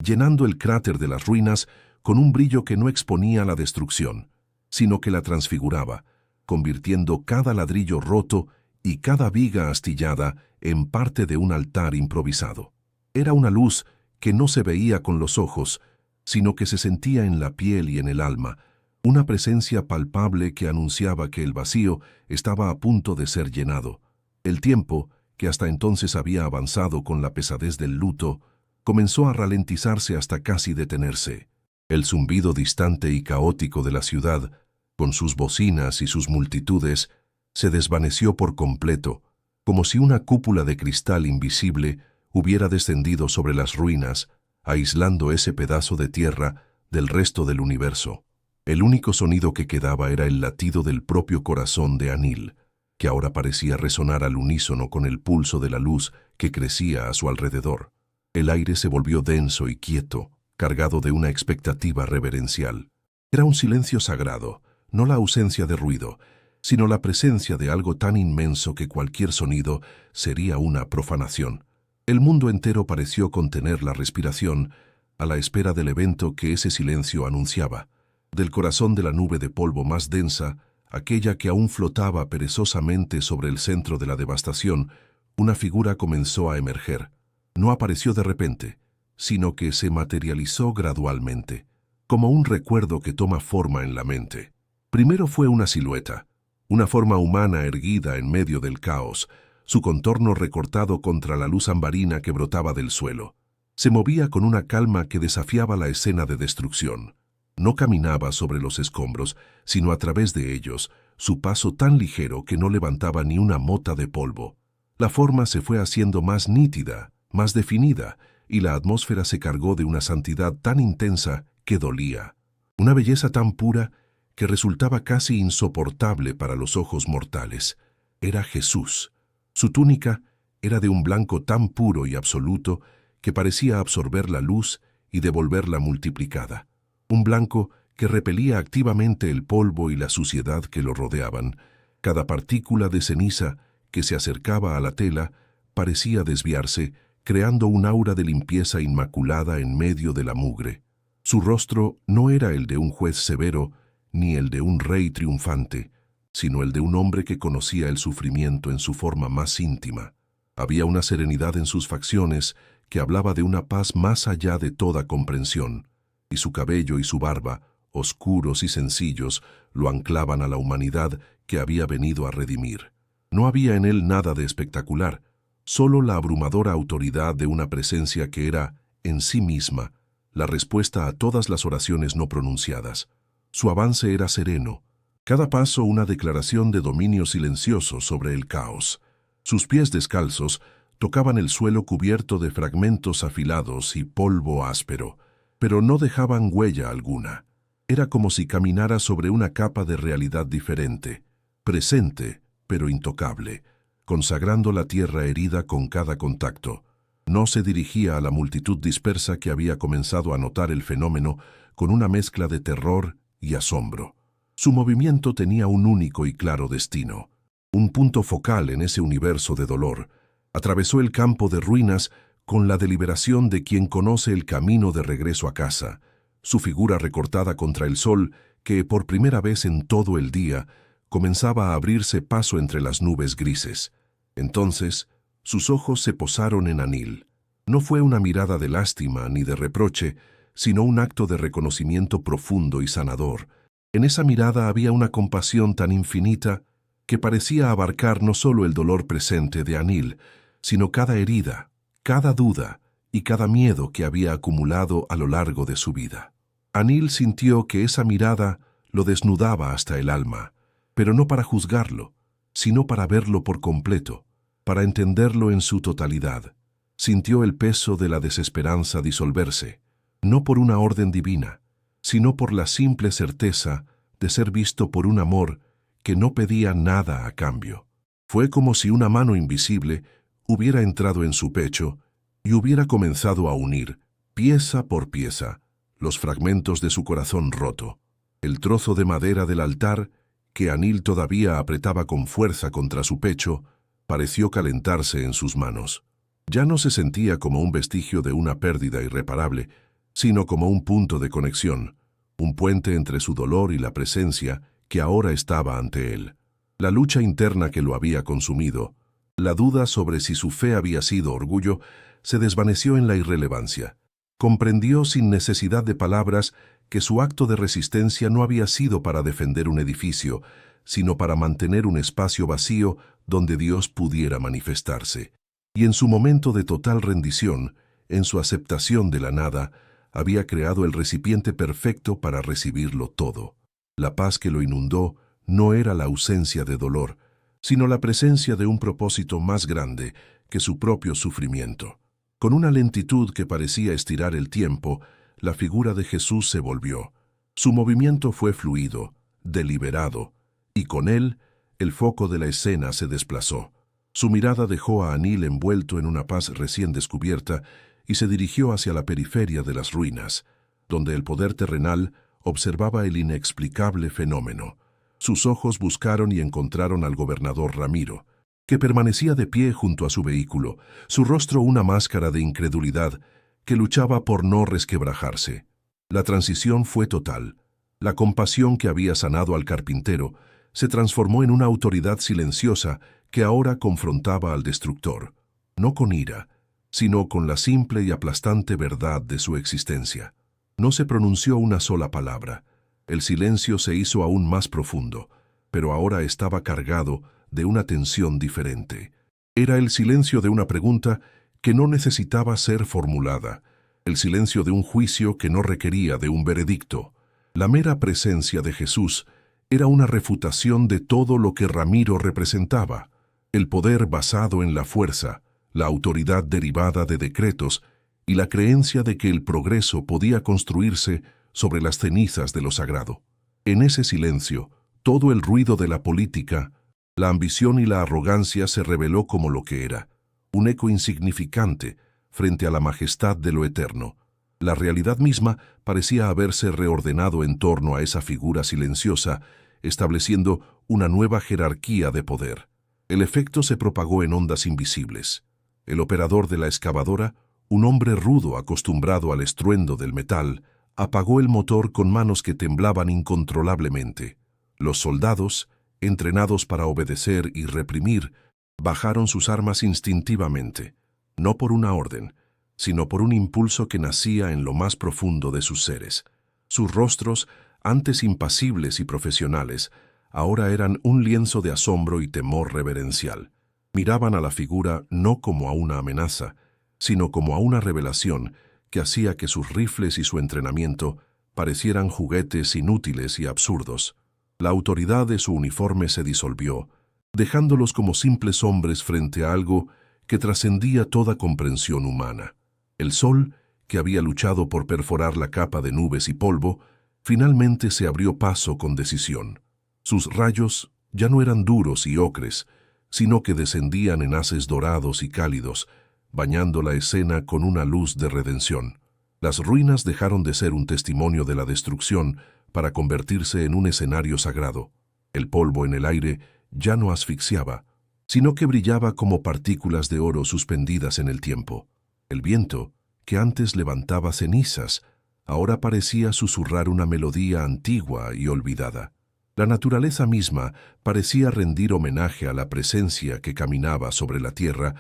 llenando el cráter de las ruinas con un brillo que no exponía la destrucción, sino que la transfiguraba, convirtiendo cada ladrillo roto y cada viga astillada en parte de un altar improvisado. Era una luz que no se veía con los ojos, sino que se sentía en la piel y en el alma, una presencia palpable que anunciaba que el vacío estaba a punto de ser llenado. El tiempo, que hasta entonces había avanzado con la pesadez del luto, comenzó a ralentizarse hasta casi detenerse. El zumbido distante y caótico de la ciudad, con sus bocinas y sus multitudes, se desvaneció por completo, como si una cúpula de cristal invisible hubiera descendido sobre las ruinas, aislando ese pedazo de tierra del resto del universo. El único sonido que quedaba era el latido del propio corazón de Anil, que ahora parecía resonar al unísono con el pulso de la luz que crecía a su alrededor. El aire se volvió denso y quieto, cargado de una expectativa reverencial. Era un silencio sagrado, no la ausencia de ruido, sino la presencia de algo tan inmenso que cualquier sonido sería una profanación. El mundo entero pareció contener la respiración a la espera del evento que ese silencio anunciaba. Del corazón de la nube de polvo más densa, aquella que aún flotaba perezosamente sobre el centro de la devastación, una figura comenzó a emerger. No apareció de repente, sino que se materializó gradualmente, como un recuerdo que toma forma en la mente. Primero fue una silueta, una forma humana erguida en medio del caos, su contorno recortado contra la luz ambarina que brotaba del suelo. Se movía con una calma que desafiaba la escena de destrucción. No caminaba sobre los escombros, sino a través de ellos, su paso tan ligero que no levantaba ni una mota de polvo. La forma se fue haciendo más nítida, más definida, y la atmósfera se cargó de una santidad tan intensa que dolía. Una belleza tan pura que resultaba casi insoportable para los ojos mortales. Era Jesús. Su túnica era de un blanco tan puro y absoluto que parecía absorber la luz y devolverla multiplicada. Un blanco que repelía activamente el polvo y la suciedad que lo rodeaban. Cada partícula de ceniza que se acercaba a la tela parecía desviarse, creando un aura de limpieza inmaculada en medio de la mugre. Su rostro no era el de un juez severo, ni el de un rey triunfante, sino el de un hombre que conocía el sufrimiento en su forma más íntima. Había una serenidad en sus facciones que hablaba de una paz más allá de toda comprensión, y su cabello y su barba, oscuros y sencillos, lo anclaban a la humanidad que había venido a redimir. No había en él nada de espectacular, solo la abrumadora autoridad de una presencia que era, en sí misma, la respuesta a todas las oraciones no pronunciadas. Su avance era sereno, cada paso una declaración de dominio silencioso sobre el caos. Sus pies descalzos tocaban el suelo cubierto de fragmentos afilados y polvo áspero, pero no dejaban huella alguna. Era como si caminara sobre una capa de realidad diferente, presente, pero intocable, consagrando la tierra herida con cada contacto. No se dirigía a la multitud dispersa que había comenzado a notar el fenómeno con una mezcla de terror y asombro. Su movimiento tenía un único y claro destino, un punto focal en ese universo de dolor. Atravesó el campo de ruinas con la deliberación de quien conoce el camino de regreso a casa, su figura recortada contra el sol que, por primera vez en todo el día, comenzaba a abrirse paso entre las nubes grises. Entonces, sus ojos se posaron en Anil. No fue una mirada de lástima ni de reproche, sino un acto de reconocimiento profundo y sanador. En esa mirada había una compasión tan infinita que parecía abarcar no solo el dolor presente de Anil, sino cada herida, cada duda y cada miedo que había acumulado a lo largo de su vida. Anil sintió que esa mirada lo desnudaba hasta el alma, pero no para juzgarlo, sino para verlo por completo, para entenderlo en su totalidad. Sintió el peso de la desesperanza disolverse, no por una orden divina, sino por la simple certeza de ser visto por un amor que no pedía nada a cambio. Fue como si una mano invisible hubiera entrado en su pecho y hubiera comenzado a unir, pieza por pieza, los fragmentos de su corazón roto. El trozo de madera del altar, que Anil todavía apretaba con fuerza contra su pecho, pareció calentarse en sus manos. Ya no se sentía como un vestigio de una pérdida irreparable, sino como un punto de conexión, un puente entre su dolor y la presencia que ahora estaba ante él. La lucha interna que lo había consumido, la duda sobre si su fe había sido orgullo, se desvaneció en la irrelevancia. Comprendió sin necesidad de palabras que su acto de resistencia no había sido para defender un edificio, sino para mantener un espacio vacío donde Dios pudiera manifestarse. Y en su momento de total rendición, en su aceptación de la nada, había creado el recipiente perfecto para recibirlo todo. La paz que lo inundó no era la ausencia de dolor, sino la presencia de un propósito más grande que su propio sufrimiento. Con una lentitud que parecía estirar el tiempo, la figura de Jesús se volvió. Su movimiento fue fluido, deliberado, y con él, el foco de la escena se desplazó. Su mirada dejó a Anil envuelto en una paz recién descubierta y se dirigió hacia la periferia de las ruinas, donde el poder terrenal observaba el inexplicable fenómeno. Sus ojos buscaron y encontraron al gobernador Ramiro, que permanecía de pie junto a su vehículo, su rostro una máscara de incredulidad que luchaba por no resquebrajarse. La transición fue total. La compasión que había sanado al carpintero se transformó en una autoridad silenciosa que ahora confrontaba al destructor, no con ira, sino con la simple y aplastante verdad de su existencia. No se pronunció una sola palabra. El silencio se hizo aún más profundo, pero ahora estaba cargado de una tensión diferente. Era el silencio de una pregunta que no necesitaba ser formulada, el silencio de un juicio que no requería de un veredicto. La mera presencia de Jesús era una refutación de todo lo que Ramiro representaba, el poder basado en la fuerza, la autoridad derivada de decretos y la creencia de que el progreso podía construirse sobre las cenizas de lo sagrado. En ese silencio, todo el ruido de la política, la ambición y la arrogancia se reveló como lo que era, un eco insignificante frente a la majestad de lo eterno. La realidad misma parecía haberse reordenado en torno a esa figura silenciosa, estableciendo una nueva jerarquía de poder. El efecto se propagó en ondas invisibles. El operador de la excavadora, un hombre rudo acostumbrado al estruendo del metal, apagó el motor con manos que temblaban incontrolablemente. Los soldados, entrenados para obedecer y reprimir, bajaron sus armas instintivamente, no por una orden, sino por un impulso que nacía en lo más profundo de sus seres. Sus rostros, antes impasibles y profesionales, ahora eran un lienzo de asombro y temor reverencial. Miraban a la figura no como a una amenaza, sino como a una revelación que hacía que sus rifles y su entrenamiento parecieran juguetes inútiles y absurdos. La autoridad de su uniforme se disolvió, dejándolos como simples hombres frente a algo que trascendía toda comprensión humana. El sol, que había luchado por perforar la capa de nubes y polvo, finalmente se abrió paso con decisión. Sus rayos ya no eran duros y ocres, sino que descendían en haces dorados y cálidos, bañando la escena con una luz de redención. Las ruinas dejaron de ser un testimonio de la destrucción para convertirse en un escenario sagrado. El polvo en el aire ya no asfixiaba, sino que brillaba como partículas de oro suspendidas en el tiempo. El viento, que antes levantaba cenizas, ahora parecía susurrar una melodía antigua y olvidada. La naturaleza misma parecía rendir homenaje a la presencia que caminaba sobre la tierra,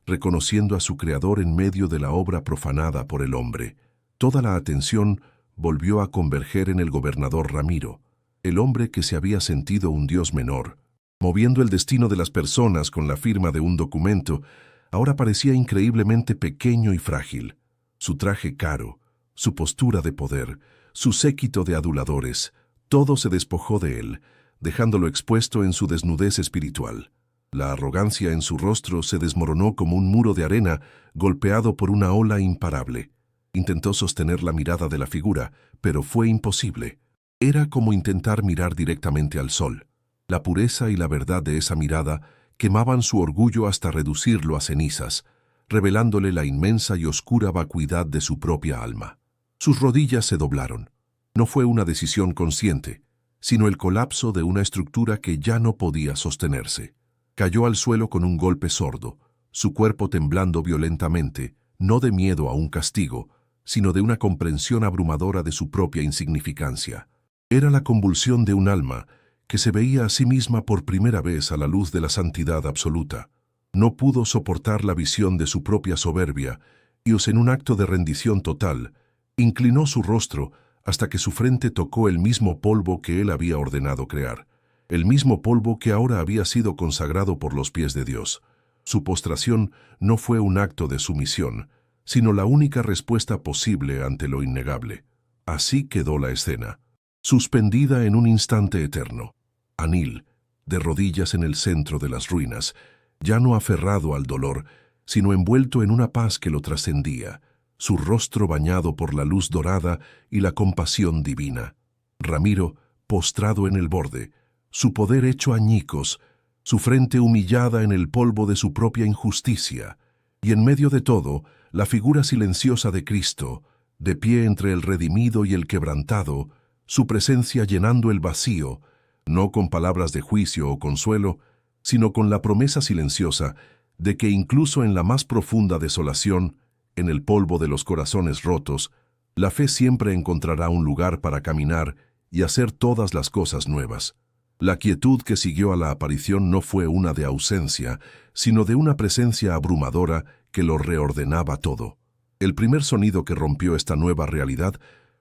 reconociendo a su creador en medio de la obra profanada por el hombre. Toda la atención volvió a converger en el gobernador Ramiro, el hombre que se había sentido un dios menor. Moviendo el destino de las personas con la firma de un documento, ahora parecía increíblemente pequeño y frágil. Su traje caro, su postura de poder, su séquito de aduladores, todo se despojó de él, dejándolo expuesto en su desnudez espiritual. La arrogancia en su rostro se desmoronó como un muro de arena golpeado por una ola imparable. Intentó sostener la mirada de la figura, pero fue imposible. Era como intentar mirar directamente al sol. La pureza y la verdad de esa mirada quemaban su orgullo hasta reducirlo a cenizas, revelándole la inmensa y oscura vacuidad de su propia alma. Sus rodillas se doblaron. No fue una decisión consciente, sino el colapso de una estructura que ya no podía sostenerse. Cayó al suelo con un golpe sordo, su cuerpo temblando violentamente, no de miedo a un castigo, sino de una comprensión abrumadora de su propia insignificancia. Era la convulsión de un alma que se veía a sí misma por primera vez a la luz de la santidad absoluta. No pudo soportar la visión de su propia soberbia y, en un acto de rendición total, inclinó su rostro hasta que su frente tocó el mismo polvo que él había ordenado crear, el mismo polvo que ahora había sido consagrado por los pies de Dios. Su postración no fue un acto de sumisión, sino la única respuesta posible ante lo innegable. Así quedó la escena, suspendida en un instante eterno. Anil, de rodillas en el centro de las ruinas, ya no aferrado al dolor, sino envuelto en una paz que lo trascendía, su rostro bañado por la luz dorada y la compasión divina. Ramiro, postrado en el borde, su poder hecho añicos, su frente humillada en el polvo de su propia injusticia, y en medio de todo, la figura silenciosa de Cristo, de pie entre el redimido y el quebrantado, su presencia llenando el vacío, no con palabras de juicio o consuelo, sino con la promesa silenciosa de que incluso en la más profunda desolación, en el polvo de los corazones rotos, la fe siempre encontrará un lugar para caminar y hacer todas las cosas nuevas. La quietud que siguió a la aparición no fue una de ausencia, sino de una presencia abrumadora que lo reordenaba todo. El primer sonido que rompió esta nueva realidad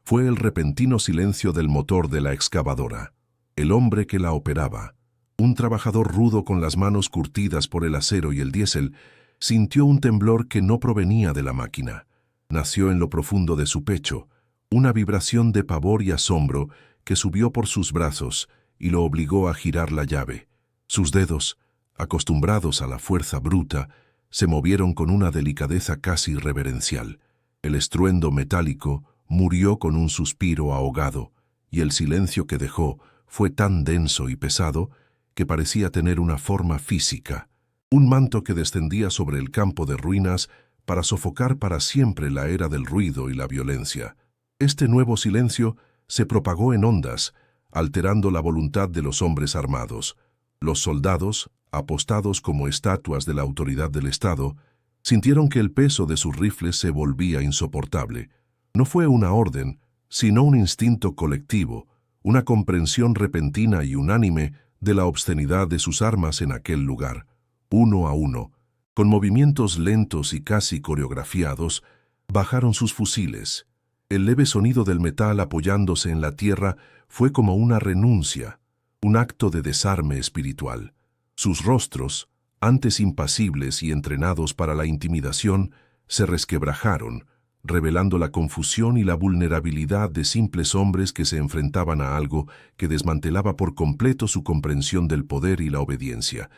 fue el repentino silencio del motor de la excavadora. El hombre que la operaba, un trabajador rudo con las manos curtidas por el acero y el diésel, sintió un temblor que no provenía de la máquina. Nació en lo profundo de su pecho, una vibración de pavor y asombro que subió por sus brazos y lo obligó a girar la llave. Sus dedos, acostumbrados a la fuerza bruta, se movieron con una delicadeza casi reverencial. El estruendo metálico murió con un suspiro ahogado, y el silencio que dejó fue tan denso y pesado que parecía tener una forma física, un manto que descendía sobre el campo de ruinas para sofocar para siempre la era del ruido y la violencia. Este nuevo silencio se propagó en ondas, alterando la voluntad de los hombres armados. Los soldados, apostados como estatuas de la autoridad del Estado, sintieron que el peso de sus rifles se volvía insoportable. No fue una orden, sino un instinto colectivo, una comprensión repentina y unánime de la obscenidad de sus armas en aquel lugar. Uno a uno, con movimientos lentos y casi coreografiados, bajaron sus fusiles. El leve sonido del metal apoyándose en la tierra fue como una renuncia, un acto de desarme espiritual. Sus rostros, antes impasibles y entrenados para la intimidación, se resquebrajaron, revelando la confusión y la vulnerabilidad de simples hombres que se enfrentaban a algo que desmantelaba por completo su comprensión del poder y la obediencia,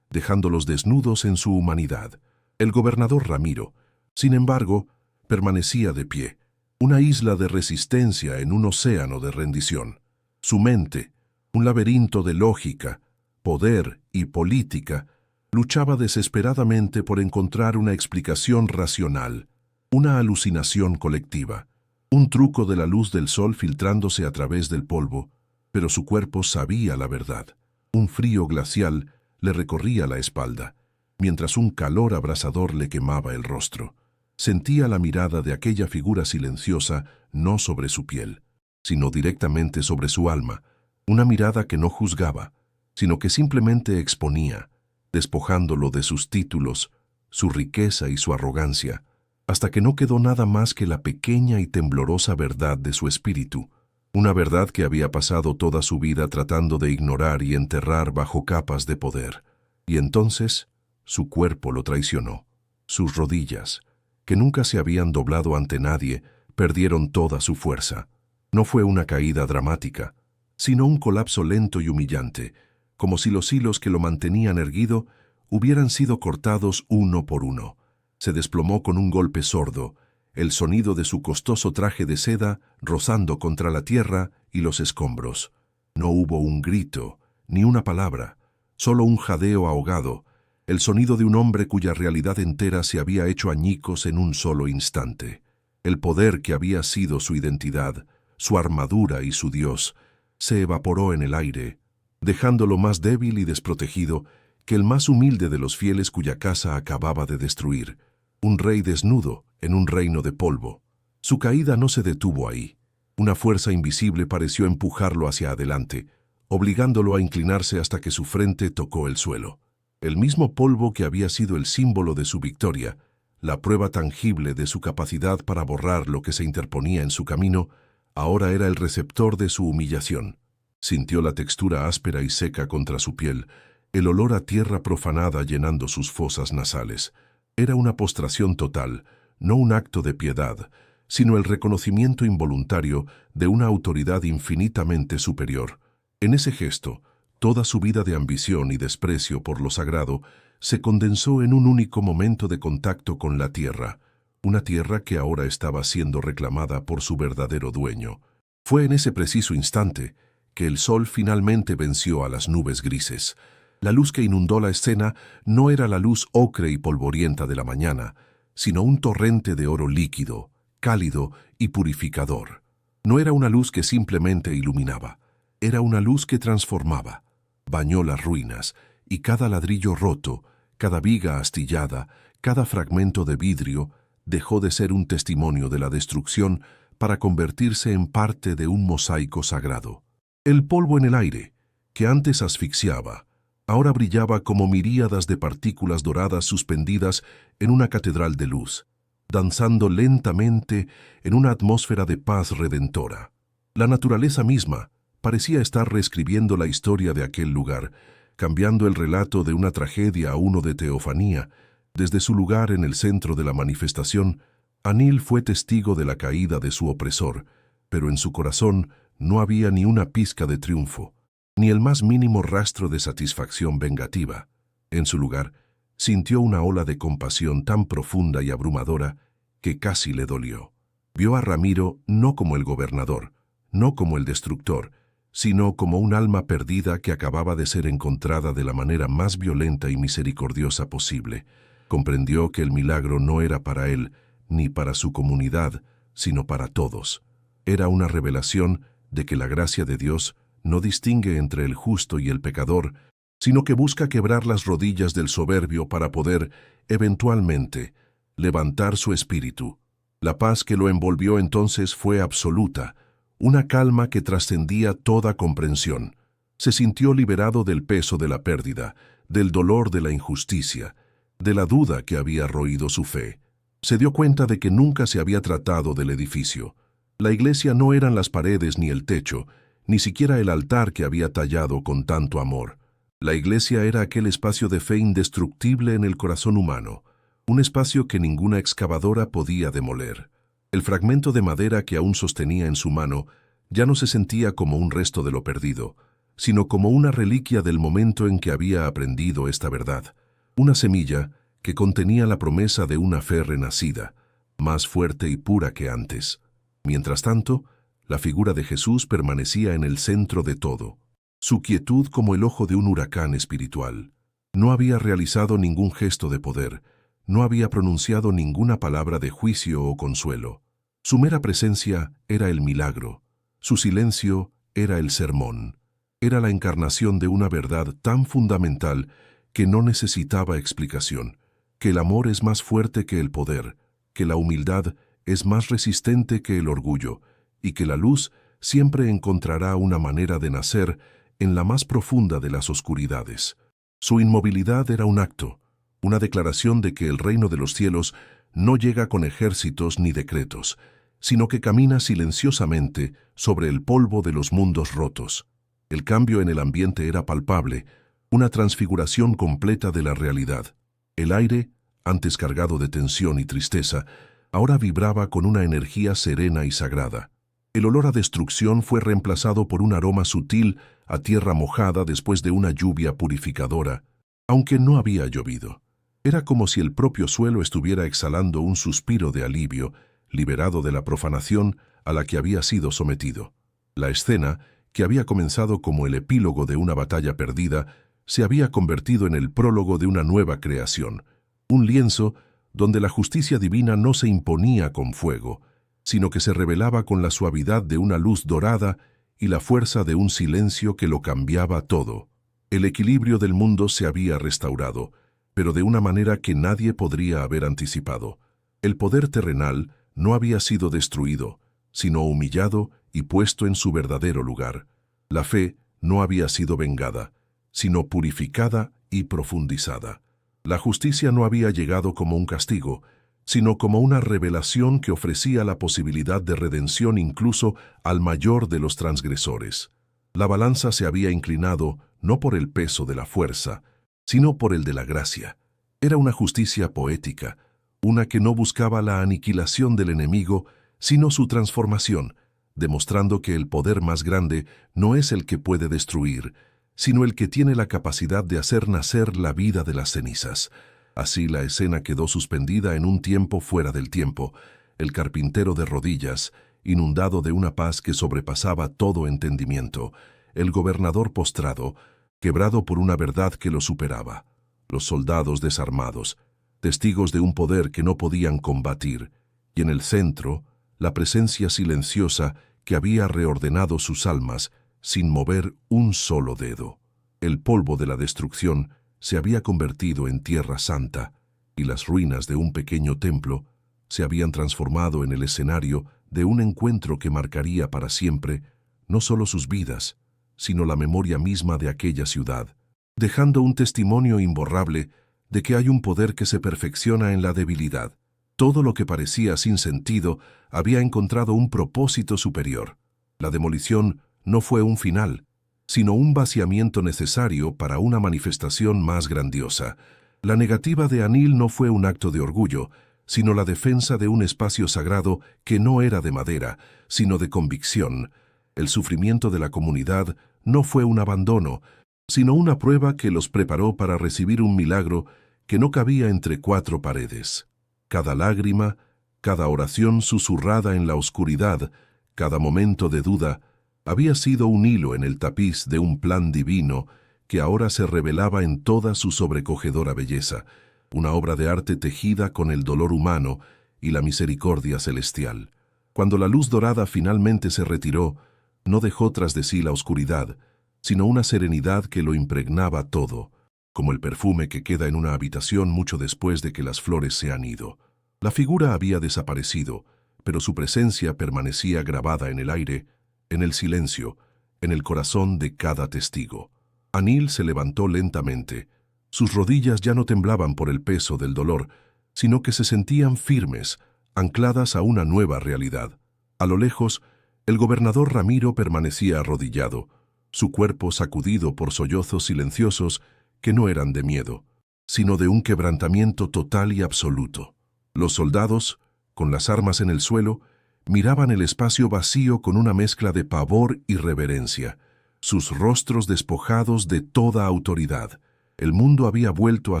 dejándolos desnudos en su humanidad. El gobernador Ramiro, sin embargo, permanecía de pie, una isla de resistencia en un océano de rendición. Su mente, un laberinto de lógica, poder y política, luchaba desesperadamente por encontrar una explicación racional, una alucinación colectiva, un truco de la luz del sol filtrándose a través del polvo, pero su cuerpo sabía la verdad. Un frío glacial le recorría la espalda, mientras un calor abrasador le quemaba el rostro. Sentía la mirada de aquella figura silenciosa no sobre su piel, sino directamente sobre su alma, una mirada que no juzgaba, sino que simplemente exponía, despojándolo de sus títulos, su riqueza y su arrogancia, hasta que no quedó nada más que la pequeña y temblorosa verdad de su espíritu, una verdad que había pasado toda su vida tratando de ignorar y enterrar bajo capas de poder. Y entonces, su cuerpo lo traicionó. Sus rodillas, que nunca se habían doblado ante nadie, perdieron toda su fuerza. No fue una caída dramática, sino un colapso lento y humillante, como si los hilos que lo mantenían erguido hubieran sido cortados uno por uno. Se desplomó con un golpe sordo, el sonido de su costoso traje de seda rozando contra la tierra y los escombros. No hubo un grito, ni una palabra, solo un jadeo ahogado, el sonido de un hombre cuya realidad entera se había hecho añicos en un solo instante. El poder que había sido su identidad, su armadura y su Dios, se evaporó en el aire, dejándolo más débil y desprotegido que el más humilde de los fieles cuya casa acababa de destruir. Un rey desnudo en un reino de polvo. Su caída no se detuvo ahí. Una fuerza invisible pareció empujarlo hacia adelante, obligándolo a inclinarse hasta que su frente tocó el suelo. El mismo polvo que había sido el símbolo de su victoria, la prueba tangible de su capacidad para borrar lo que se interponía en su camino, ahora era el receptor de su humillación. Sintió la textura áspera y seca contra su piel, el olor a tierra profanada llenando sus fosas nasales. Era una postración total, no un acto de piedad, sino el reconocimiento involuntario de una autoridad infinitamente superior. En ese gesto, toda su vida de ambición y desprecio por lo sagrado se condensó en un único momento de contacto con la tierra, una tierra que ahora estaba siendo reclamada por su verdadero dueño. Fue en ese preciso instante que el sol finalmente venció a las nubes grises. La luz que inundó la escena no era la luz ocre y polvorienta de la mañana, sino un torrente de oro líquido, cálido y purificador. No era una luz que simplemente iluminaba, era una luz que transformaba. Bañó las ruinas, y cada ladrillo roto, cada viga astillada, cada fragmento de vidrio, dejó de ser un testimonio de la destrucción para convertirse en parte de un mosaico sagrado. El polvo en el aire, que antes asfixiaba, ahora brillaba como miríadas de partículas doradas suspendidas en una catedral de luz, danzando lentamente en una atmósfera de paz redentora. La naturaleza misma parecía estar reescribiendo la historia de aquel lugar, cambiando el relato de una tragedia a uno de teofanía. Desde su lugar en el centro de la manifestación, Anil fue testigo de la caída de su opresor, pero en su corazón no había ni una pizca de triunfo, ni el más mínimo rastro de satisfacción vengativa. En su lugar, sintió una ola de compasión tan profunda y abrumadora que casi le dolió. Vio a Ramiro no como el gobernador, no como el destructor, sino como un alma perdida que acababa de ser encontrada de la manera más violenta y misericordiosa posible. Comprendió que el milagro no era para él, ni para su comunidad, sino para todos. Era una revelación de que la gracia de Dios no distingue entre el justo y el pecador, sino que busca quebrar las rodillas del soberbio para poder, eventualmente, levantar su espíritu. La paz que lo envolvió entonces fue absoluta, una calma que trascendía toda comprensión. Se sintió liberado del peso de la pérdida, del dolor de la injusticia, de la duda que había roído su fe. Se dio cuenta de que nunca se había tratado del edificio. La iglesia no eran las paredes ni el techo, ni siquiera el altar que había tallado con tanto amor. La iglesia era aquel espacio de fe indestructible en el corazón humano, un espacio que ninguna excavadora podía demoler. El fragmento de madera que aún sostenía en su mano ya no se sentía como un resto de lo perdido, sino como una reliquia del momento en que había aprendido esta verdad, una semilla que contenía la promesa de una fe renacida, más fuerte y pura que antes. Mientras tanto, la figura de Jesús permanecía en el centro de todo, su quietud como el ojo de un huracán espiritual. No había realizado ningún gesto de poder, no había pronunciado ninguna palabra de juicio o consuelo. Su mera presencia era el milagro, su silencio era el sermón. Era la encarnación de una verdad tan fundamental que no necesitaba explicación, que el amor es más fuerte que el poder, que la humildad es más resistente que el orgullo, y que la luz siempre encontrará una manera de nacer en la más profunda de las oscuridades. Su inmovilidad era un acto, una declaración de que el reino de los cielos no llega con ejércitos ni decretos, sino que camina silenciosamente sobre el polvo de los mundos rotos. El cambio en el ambiente era palpable, una transfiguración completa de la realidad. El aire, antes cargado de tensión y tristeza, ahora vibraba con una energía serena y sagrada. El olor a destrucción fue reemplazado por un aroma sutil a tierra mojada después de una lluvia purificadora, aunque no había llovido. Era como si el propio suelo estuviera exhalando un suspiro de alivio, liberado de la profanación a la que había sido sometido. La escena, que había comenzado como el epílogo de una batalla perdida, se había convertido en el prólogo de una nueva creación, un lienzo donde la justicia divina no se imponía con fuego, sino que se revelaba con la suavidad de una luz dorada y la fuerza de un silencio que lo cambiaba todo. El equilibrio del mundo se había restaurado, pero de una manera que nadie podría haber anticipado. El poder terrenal no había sido destruido, sino humillado y puesto en su verdadero lugar. La fe no había sido vengada, sino purificada y profundizada. La justicia no había llegado como un castigo, sino como una revelación que ofrecía la posibilidad de redención incluso al mayor de los transgresores. La balanza se había inclinado no por el peso de la fuerza, sino por el de la gracia. Era una justicia poética, una que no buscaba la aniquilación del enemigo, sino su transformación, demostrando que el poder más grande no es el que puede destruir, sino el que tiene la capacidad de hacer nacer la vida de las cenizas. Así la escena quedó suspendida en un tiempo fuera del tiempo, el carpintero de rodillas, inundado de una paz que sobrepasaba todo entendimiento, el gobernador postrado, quebrado por una verdad que lo superaba, los soldados desarmados, testigos de un poder que no podían combatir, y en el centro, la presencia silenciosa que había reordenado sus almas sin mover un solo dedo. El polvo de la destrucción se había convertido en tierra santa, y las ruinas de un pequeño templo se habían transformado en el escenario de un encuentro que marcaría para siempre no solo sus vidas, sino la memoria misma de aquella ciudad, dejando un testimonio imborrable de que hay un poder que se perfecciona en la debilidad. Todo lo que parecía sin sentido había encontrado un propósito superior. La demolición no fue un final, sino un vaciamiento necesario para una manifestación más grandiosa. La negativa de Anil no fue un acto de orgullo, sino la defensa de un espacio sagrado que no era de madera, sino de convicción. El sufrimiento de la comunidad no fue un abandono, sino una prueba que los preparó para recibir un milagro que no cabía entre cuatro paredes. Cada lágrima, cada oración susurrada en la oscuridad, cada momento de duda, había sido un hilo en el tapiz de un plan divino que ahora se revelaba en toda su sobrecogedora belleza, una obra de arte tejida con el dolor humano y la misericordia celestial. Cuando la luz dorada finalmente se retiró, no dejó tras de sí la oscuridad, sino una serenidad que lo impregnaba todo, como el perfume que queda en una habitación mucho después de que las flores se han ido. La figura había desaparecido, pero su presencia permanecía grabada en el aire, en el silencio, en el corazón de cada testigo. Anil se levantó lentamente. Sus rodillas ya no temblaban por el peso del dolor, sino que se sentían firmes, ancladas a una nueva realidad. A lo lejos, el gobernador Ramiro permanecía arrodillado, su cuerpo sacudido por sollozos silenciosos que no eran de miedo, sino de un quebrantamiento total y absoluto. Los soldados, con las armas en el suelo, miraban el espacio vacío con una mezcla de pavor y reverencia, sus rostros despojados de toda autoridad. El mundo había vuelto a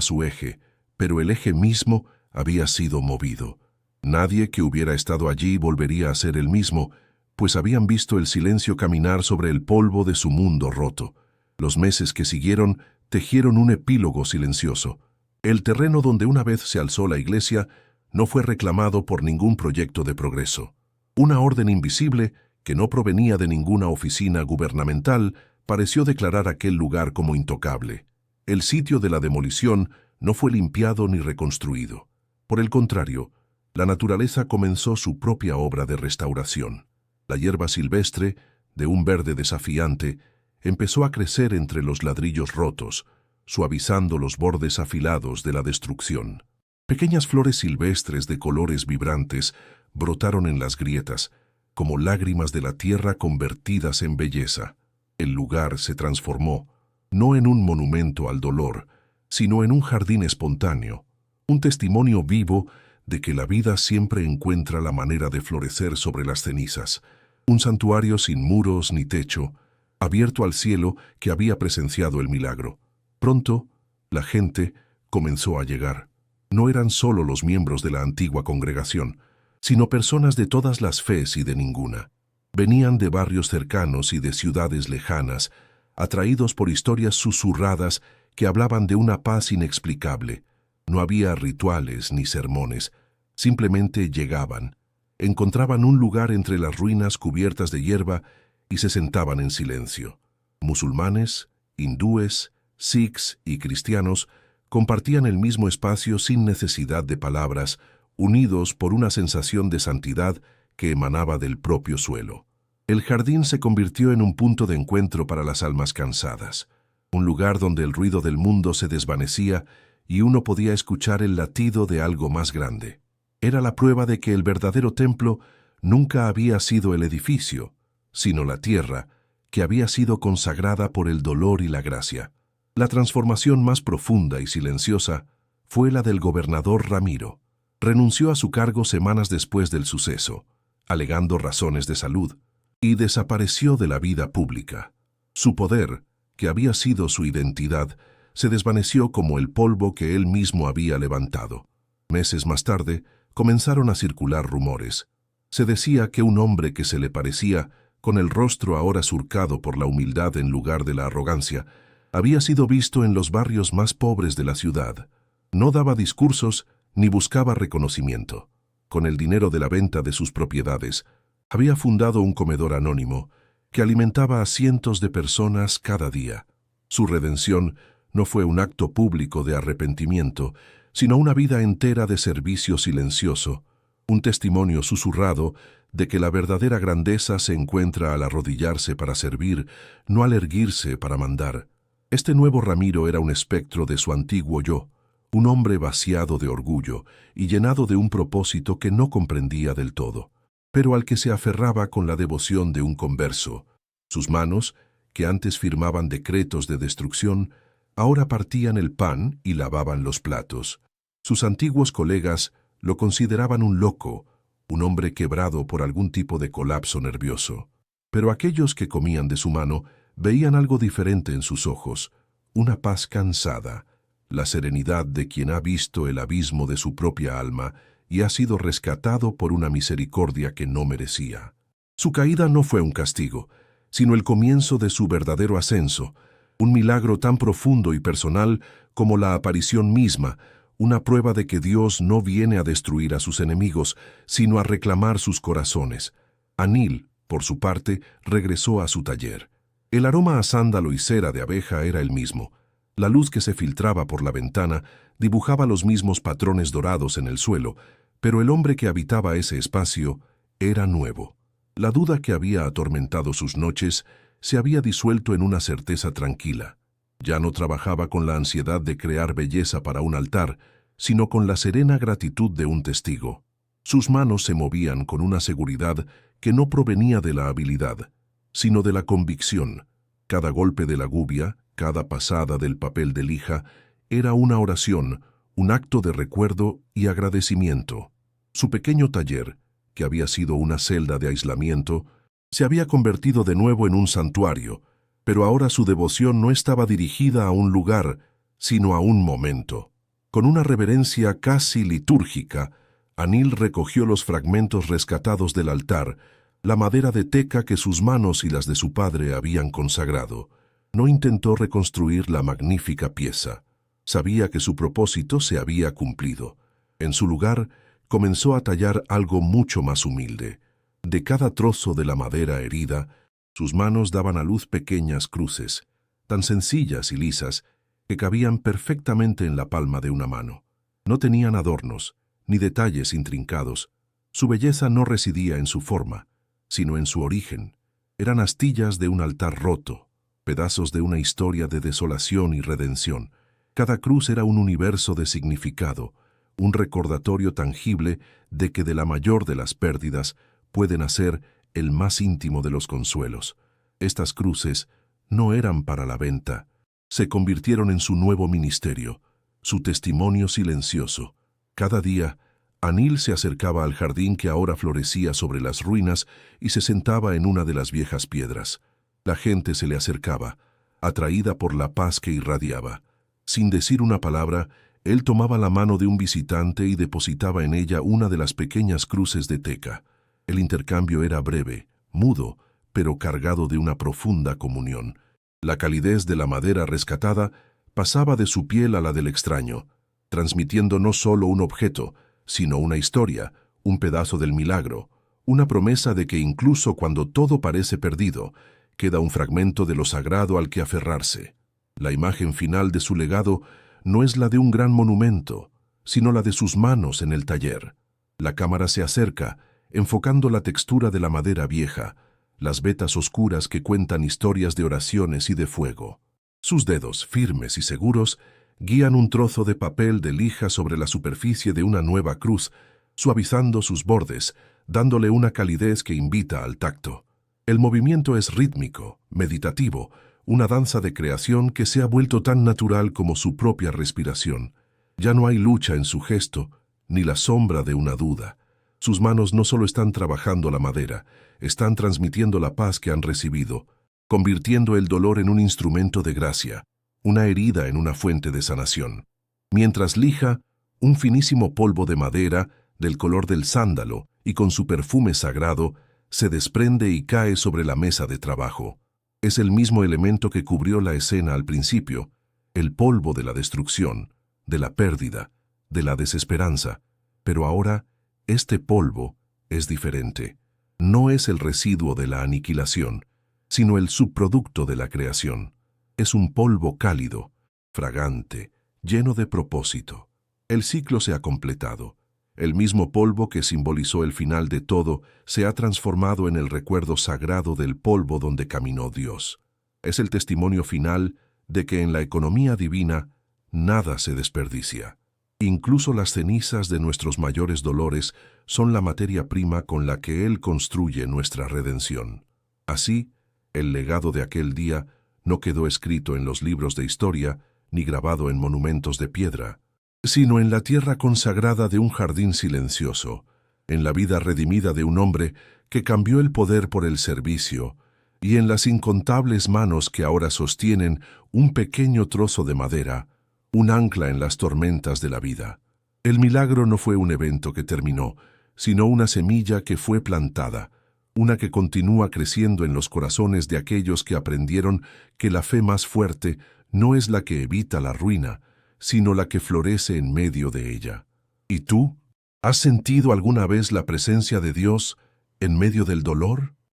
su eje, pero el eje mismo había sido movido. Nadie que hubiera estado allí volvería a ser el mismo, pues habían visto el silencio caminar sobre el polvo de su mundo roto. Los meses que siguieron tejieron un epílogo silencioso. El terreno donde una vez se alzó la iglesia no fue reclamado por ningún proyecto de progreso. Una orden invisible, que no provenía de ninguna oficina gubernamental, pareció declarar aquel lugar como intocable. El sitio de la demolición no fue limpiado ni reconstruido. Por el contrario, la naturaleza comenzó su propia obra de restauración. La hierba silvestre, de un verde desafiante, empezó a crecer entre los ladrillos rotos, suavizando los bordes afilados de la destrucción. Pequeñas flores silvestres de colores vibrantes brotaron en las grietas, como lágrimas de la tierra convertidas en belleza. El lugar se transformó, no en un monumento al dolor, sino en un jardín espontáneo, un testimonio vivo de que la vida siempre encuentra la manera de florecer sobre las cenizas, un santuario sin muros ni techo, abierto al cielo que había presenciado el milagro. Pronto, la gente comenzó a llegar. No eran solo los miembros de la antigua congregación, sino personas de todas las fes y de ninguna. Venían de barrios cercanos y de ciudades lejanas, atraídos por historias susurradas que hablaban de una paz inexplicable. No había rituales ni sermones, simplemente llegaban, encontraban un lugar entre las ruinas cubiertas de hierba y se sentaban en silencio. Musulmanes, hindúes, sikhs y cristianos compartían el mismo espacio sin necesidad de palabras, unidos por una sensación de santidad que emanaba del propio suelo. El jardín se convirtió en un punto de encuentro para las almas cansadas, un lugar donde el ruido del mundo se desvanecía y uno podía escuchar el latido de algo más grande. Era la prueba de que el verdadero templo nunca había sido el edificio, sino la tierra, que había sido consagrada por el dolor y la gracia. La transformación más profunda y silenciosa fue la del gobernador Ramiro. Renunció a su cargo semanas después del suceso, alegando razones de salud, y desapareció de la vida pública. Su poder, que había sido su identidad, se desvaneció como el polvo que él mismo había levantado. Meses más tarde, comenzaron a circular rumores. Se decía que un hombre que se le parecía, con el rostro ahora surcado por la humildad en lugar de la arrogancia, había sido visto en los barrios más pobres de la ciudad. No daba discursos ni buscaba reconocimiento. Con el dinero de la venta de sus propiedades, había fundado un comedor anónimo que alimentaba a cientos de personas cada día. Su redención no fue un acto público de arrepentimiento, sino una vida entera de servicio silencioso, un testimonio susurrado de que la verdadera grandeza se encuentra al arrodillarse para servir, no al erguirse para mandar. Este nuevo Ramiro era un espectro de su antiguo yo, un hombre vaciado de orgullo y llenado de un propósito que no comprendía del todo, pero al que se aferraba con la devoción de un converso. Sus manos, que antes firmaban decretos de destrucción, ahora partían el pan y lavaban los platos. Sus antiguos colegas lo consideraban un loco, un hombre quebrado por algún tipo de colapso nervioso. Pero aquellos que comían de su mano veían algo diferente en sus ojos, una paz cansada, la serenidad de quien ha visto el abismo de su propia alma y ha sido rescatado por una misericordia que no merecía. Su caída no fue un castigo, sino el comienzo de su verdadero ascenso, un milagro tan profundo y personal como la aparición misma, una prueba de que Dios no viene a destruir a sus enemigos, sino a reclamar sus corazones. Anil, por su parte, regresó a su taller. El aroma a sándalo y cera de abeja era el mismo. La luz que se filtraba por la ventana dibujaba los mismos patrones dorados en el suelo, pero el hombre que habitaba ese espacio era nuevo. La duda que había atormentado sus noches se había disuelto en una certeza tranquila. Ya no trabajaba con la ansiedad de crear belleza para un altar, sino con la serena gratitud de un testigo. Sus manos se movían con una seguridad que no provenía de la habilidad, sino de la convicción. Cada golpe de la gubia, cada pasada del papel de lija, era una oración, un acto de recuerdo y agradecimiento. Su pequeño taller, que había sido una celda de aislamiento, se había convertido de nuevo en un santuario, pero ahora su devoción no estaba dirigida a un lugar, sino a un momento. Con una reverencia casi litúrgica, Anil recogió los fragmentos rescatados del altar, la madera de teca que sus manos y las de su padre habían consagrado. No intentó reconstruir la magnífica pieza. Sabía que su propósito se había cumplido. En su lugar, comenzó a tallar algo mucho más humilde. De cada trozo de la madera herida, sus manos daban a luz pequeñas cruces, tan sencillas y lisas que cabían perfectamente en la palma de una mano. No tenían adornos, ni detalles intrincados. Su belleza no residía en su forma, sino en su origen. Eran astillas de un altar roto, pedazos de una historia de desolación y redención. Cada cruz era un universo de significado, un recordatorio tangible de que de la mayor de las pérdidas puede nacer el más íntimo de los consuelos. Estas cruces no eran para la venta, se convirtieron en su nuevo ministerio, su testimonio silencioso. Cada día, Anil se acercaba al jardín que ahora florecía sobre las ruinas y se sentaba en una de las viejas piedras. La gente se le acercaba, atraída por la paz que irradiaba. Sin decir una palabra, él tomaba la mano de un visitante y depositaba en ella una de las pequeñas cruces de teca. El intercambio era breve, mudo, pero cargado de una profunda comunión. La calidez de la madera rescatada pasaba de su piel a la del extraño, transmitiendo no solo un objeto, sino una historia, un pedazo del milagro, una promesa de que incluso cuando todo parece perdido, queda un fragmento de lo sagrado al que aferrarse. La imagen final de su legado no es la de un gran monumento, sino la de sus manos en el taller. La cámara se acerca, enfocando la textura de la madera vieja, las vetas oscuras que cuentan historias de oraciones y de fuego. Sus dedos, firmes y seguros, guían un trozo de papel de lija sobre la superficie de una nueva cruz, suavizando sus bordes, dándole una calidez que invita al tacto. El movimiento es rítmico, meditativo, una danza de creación que se ha vuelto tan natural como su propia respiración. Ya no hay lucha en su gesto, ni la sombra de una duda. Sus manos no solo están trabajando la madera, están transmitiendo la paz que han recibido, convirtiendo el dolor en un instrumento de gracia, una herida en una fuente de sanación. Mientras lija, un finísimo polvo de madera, del color del sándalo y con su perfume sagrado, se desprende y cae sobre la mesa de trabajo. Es el mismo elemento que cubrió la escena al principio, el polvo de la destrucción, de la pérdida, de la desesperanza. Pero ahora, este polvo es diferente. No es el residuo de la aniquilación, sino el subproducto de la creación. Es un polvo cálido, fragante, lleno de propósito. El ciclo se ha completado. El mismo polvo que simbolizó el final de todo se ha transformado en el recuerdo sagrado del polvo donde caminó Dios. Es el testimonio final de que en la economía divina nada se desperdicia. Incluso las cenizas de nuestros mayores dolores son la materia prima con la que Él construye nuestra redención. Así, el legado de aquel día no quedó escrito en los libros de historia ni grabado en monumentos de piedra, sino en la tierra consagrada de un jardín silencioso, en la vida redimida de un hombre que cambió el poder por el servicio, y en las incontables manos que ahora sostienen un pequeño trozo de madera, un ancla en las tormentas de la vida. El milagro no fue un evento que terminó, sino una semilla que fue plantada, una que continúa creciendo en los corazones de aquellos que aprendieron que la fe más fuerte no es la que evita la ruina, sino la que florece en medio de ella. ¿Y tú? ¿Has sentido alguna vez la presencia de Dios en medio del dolor?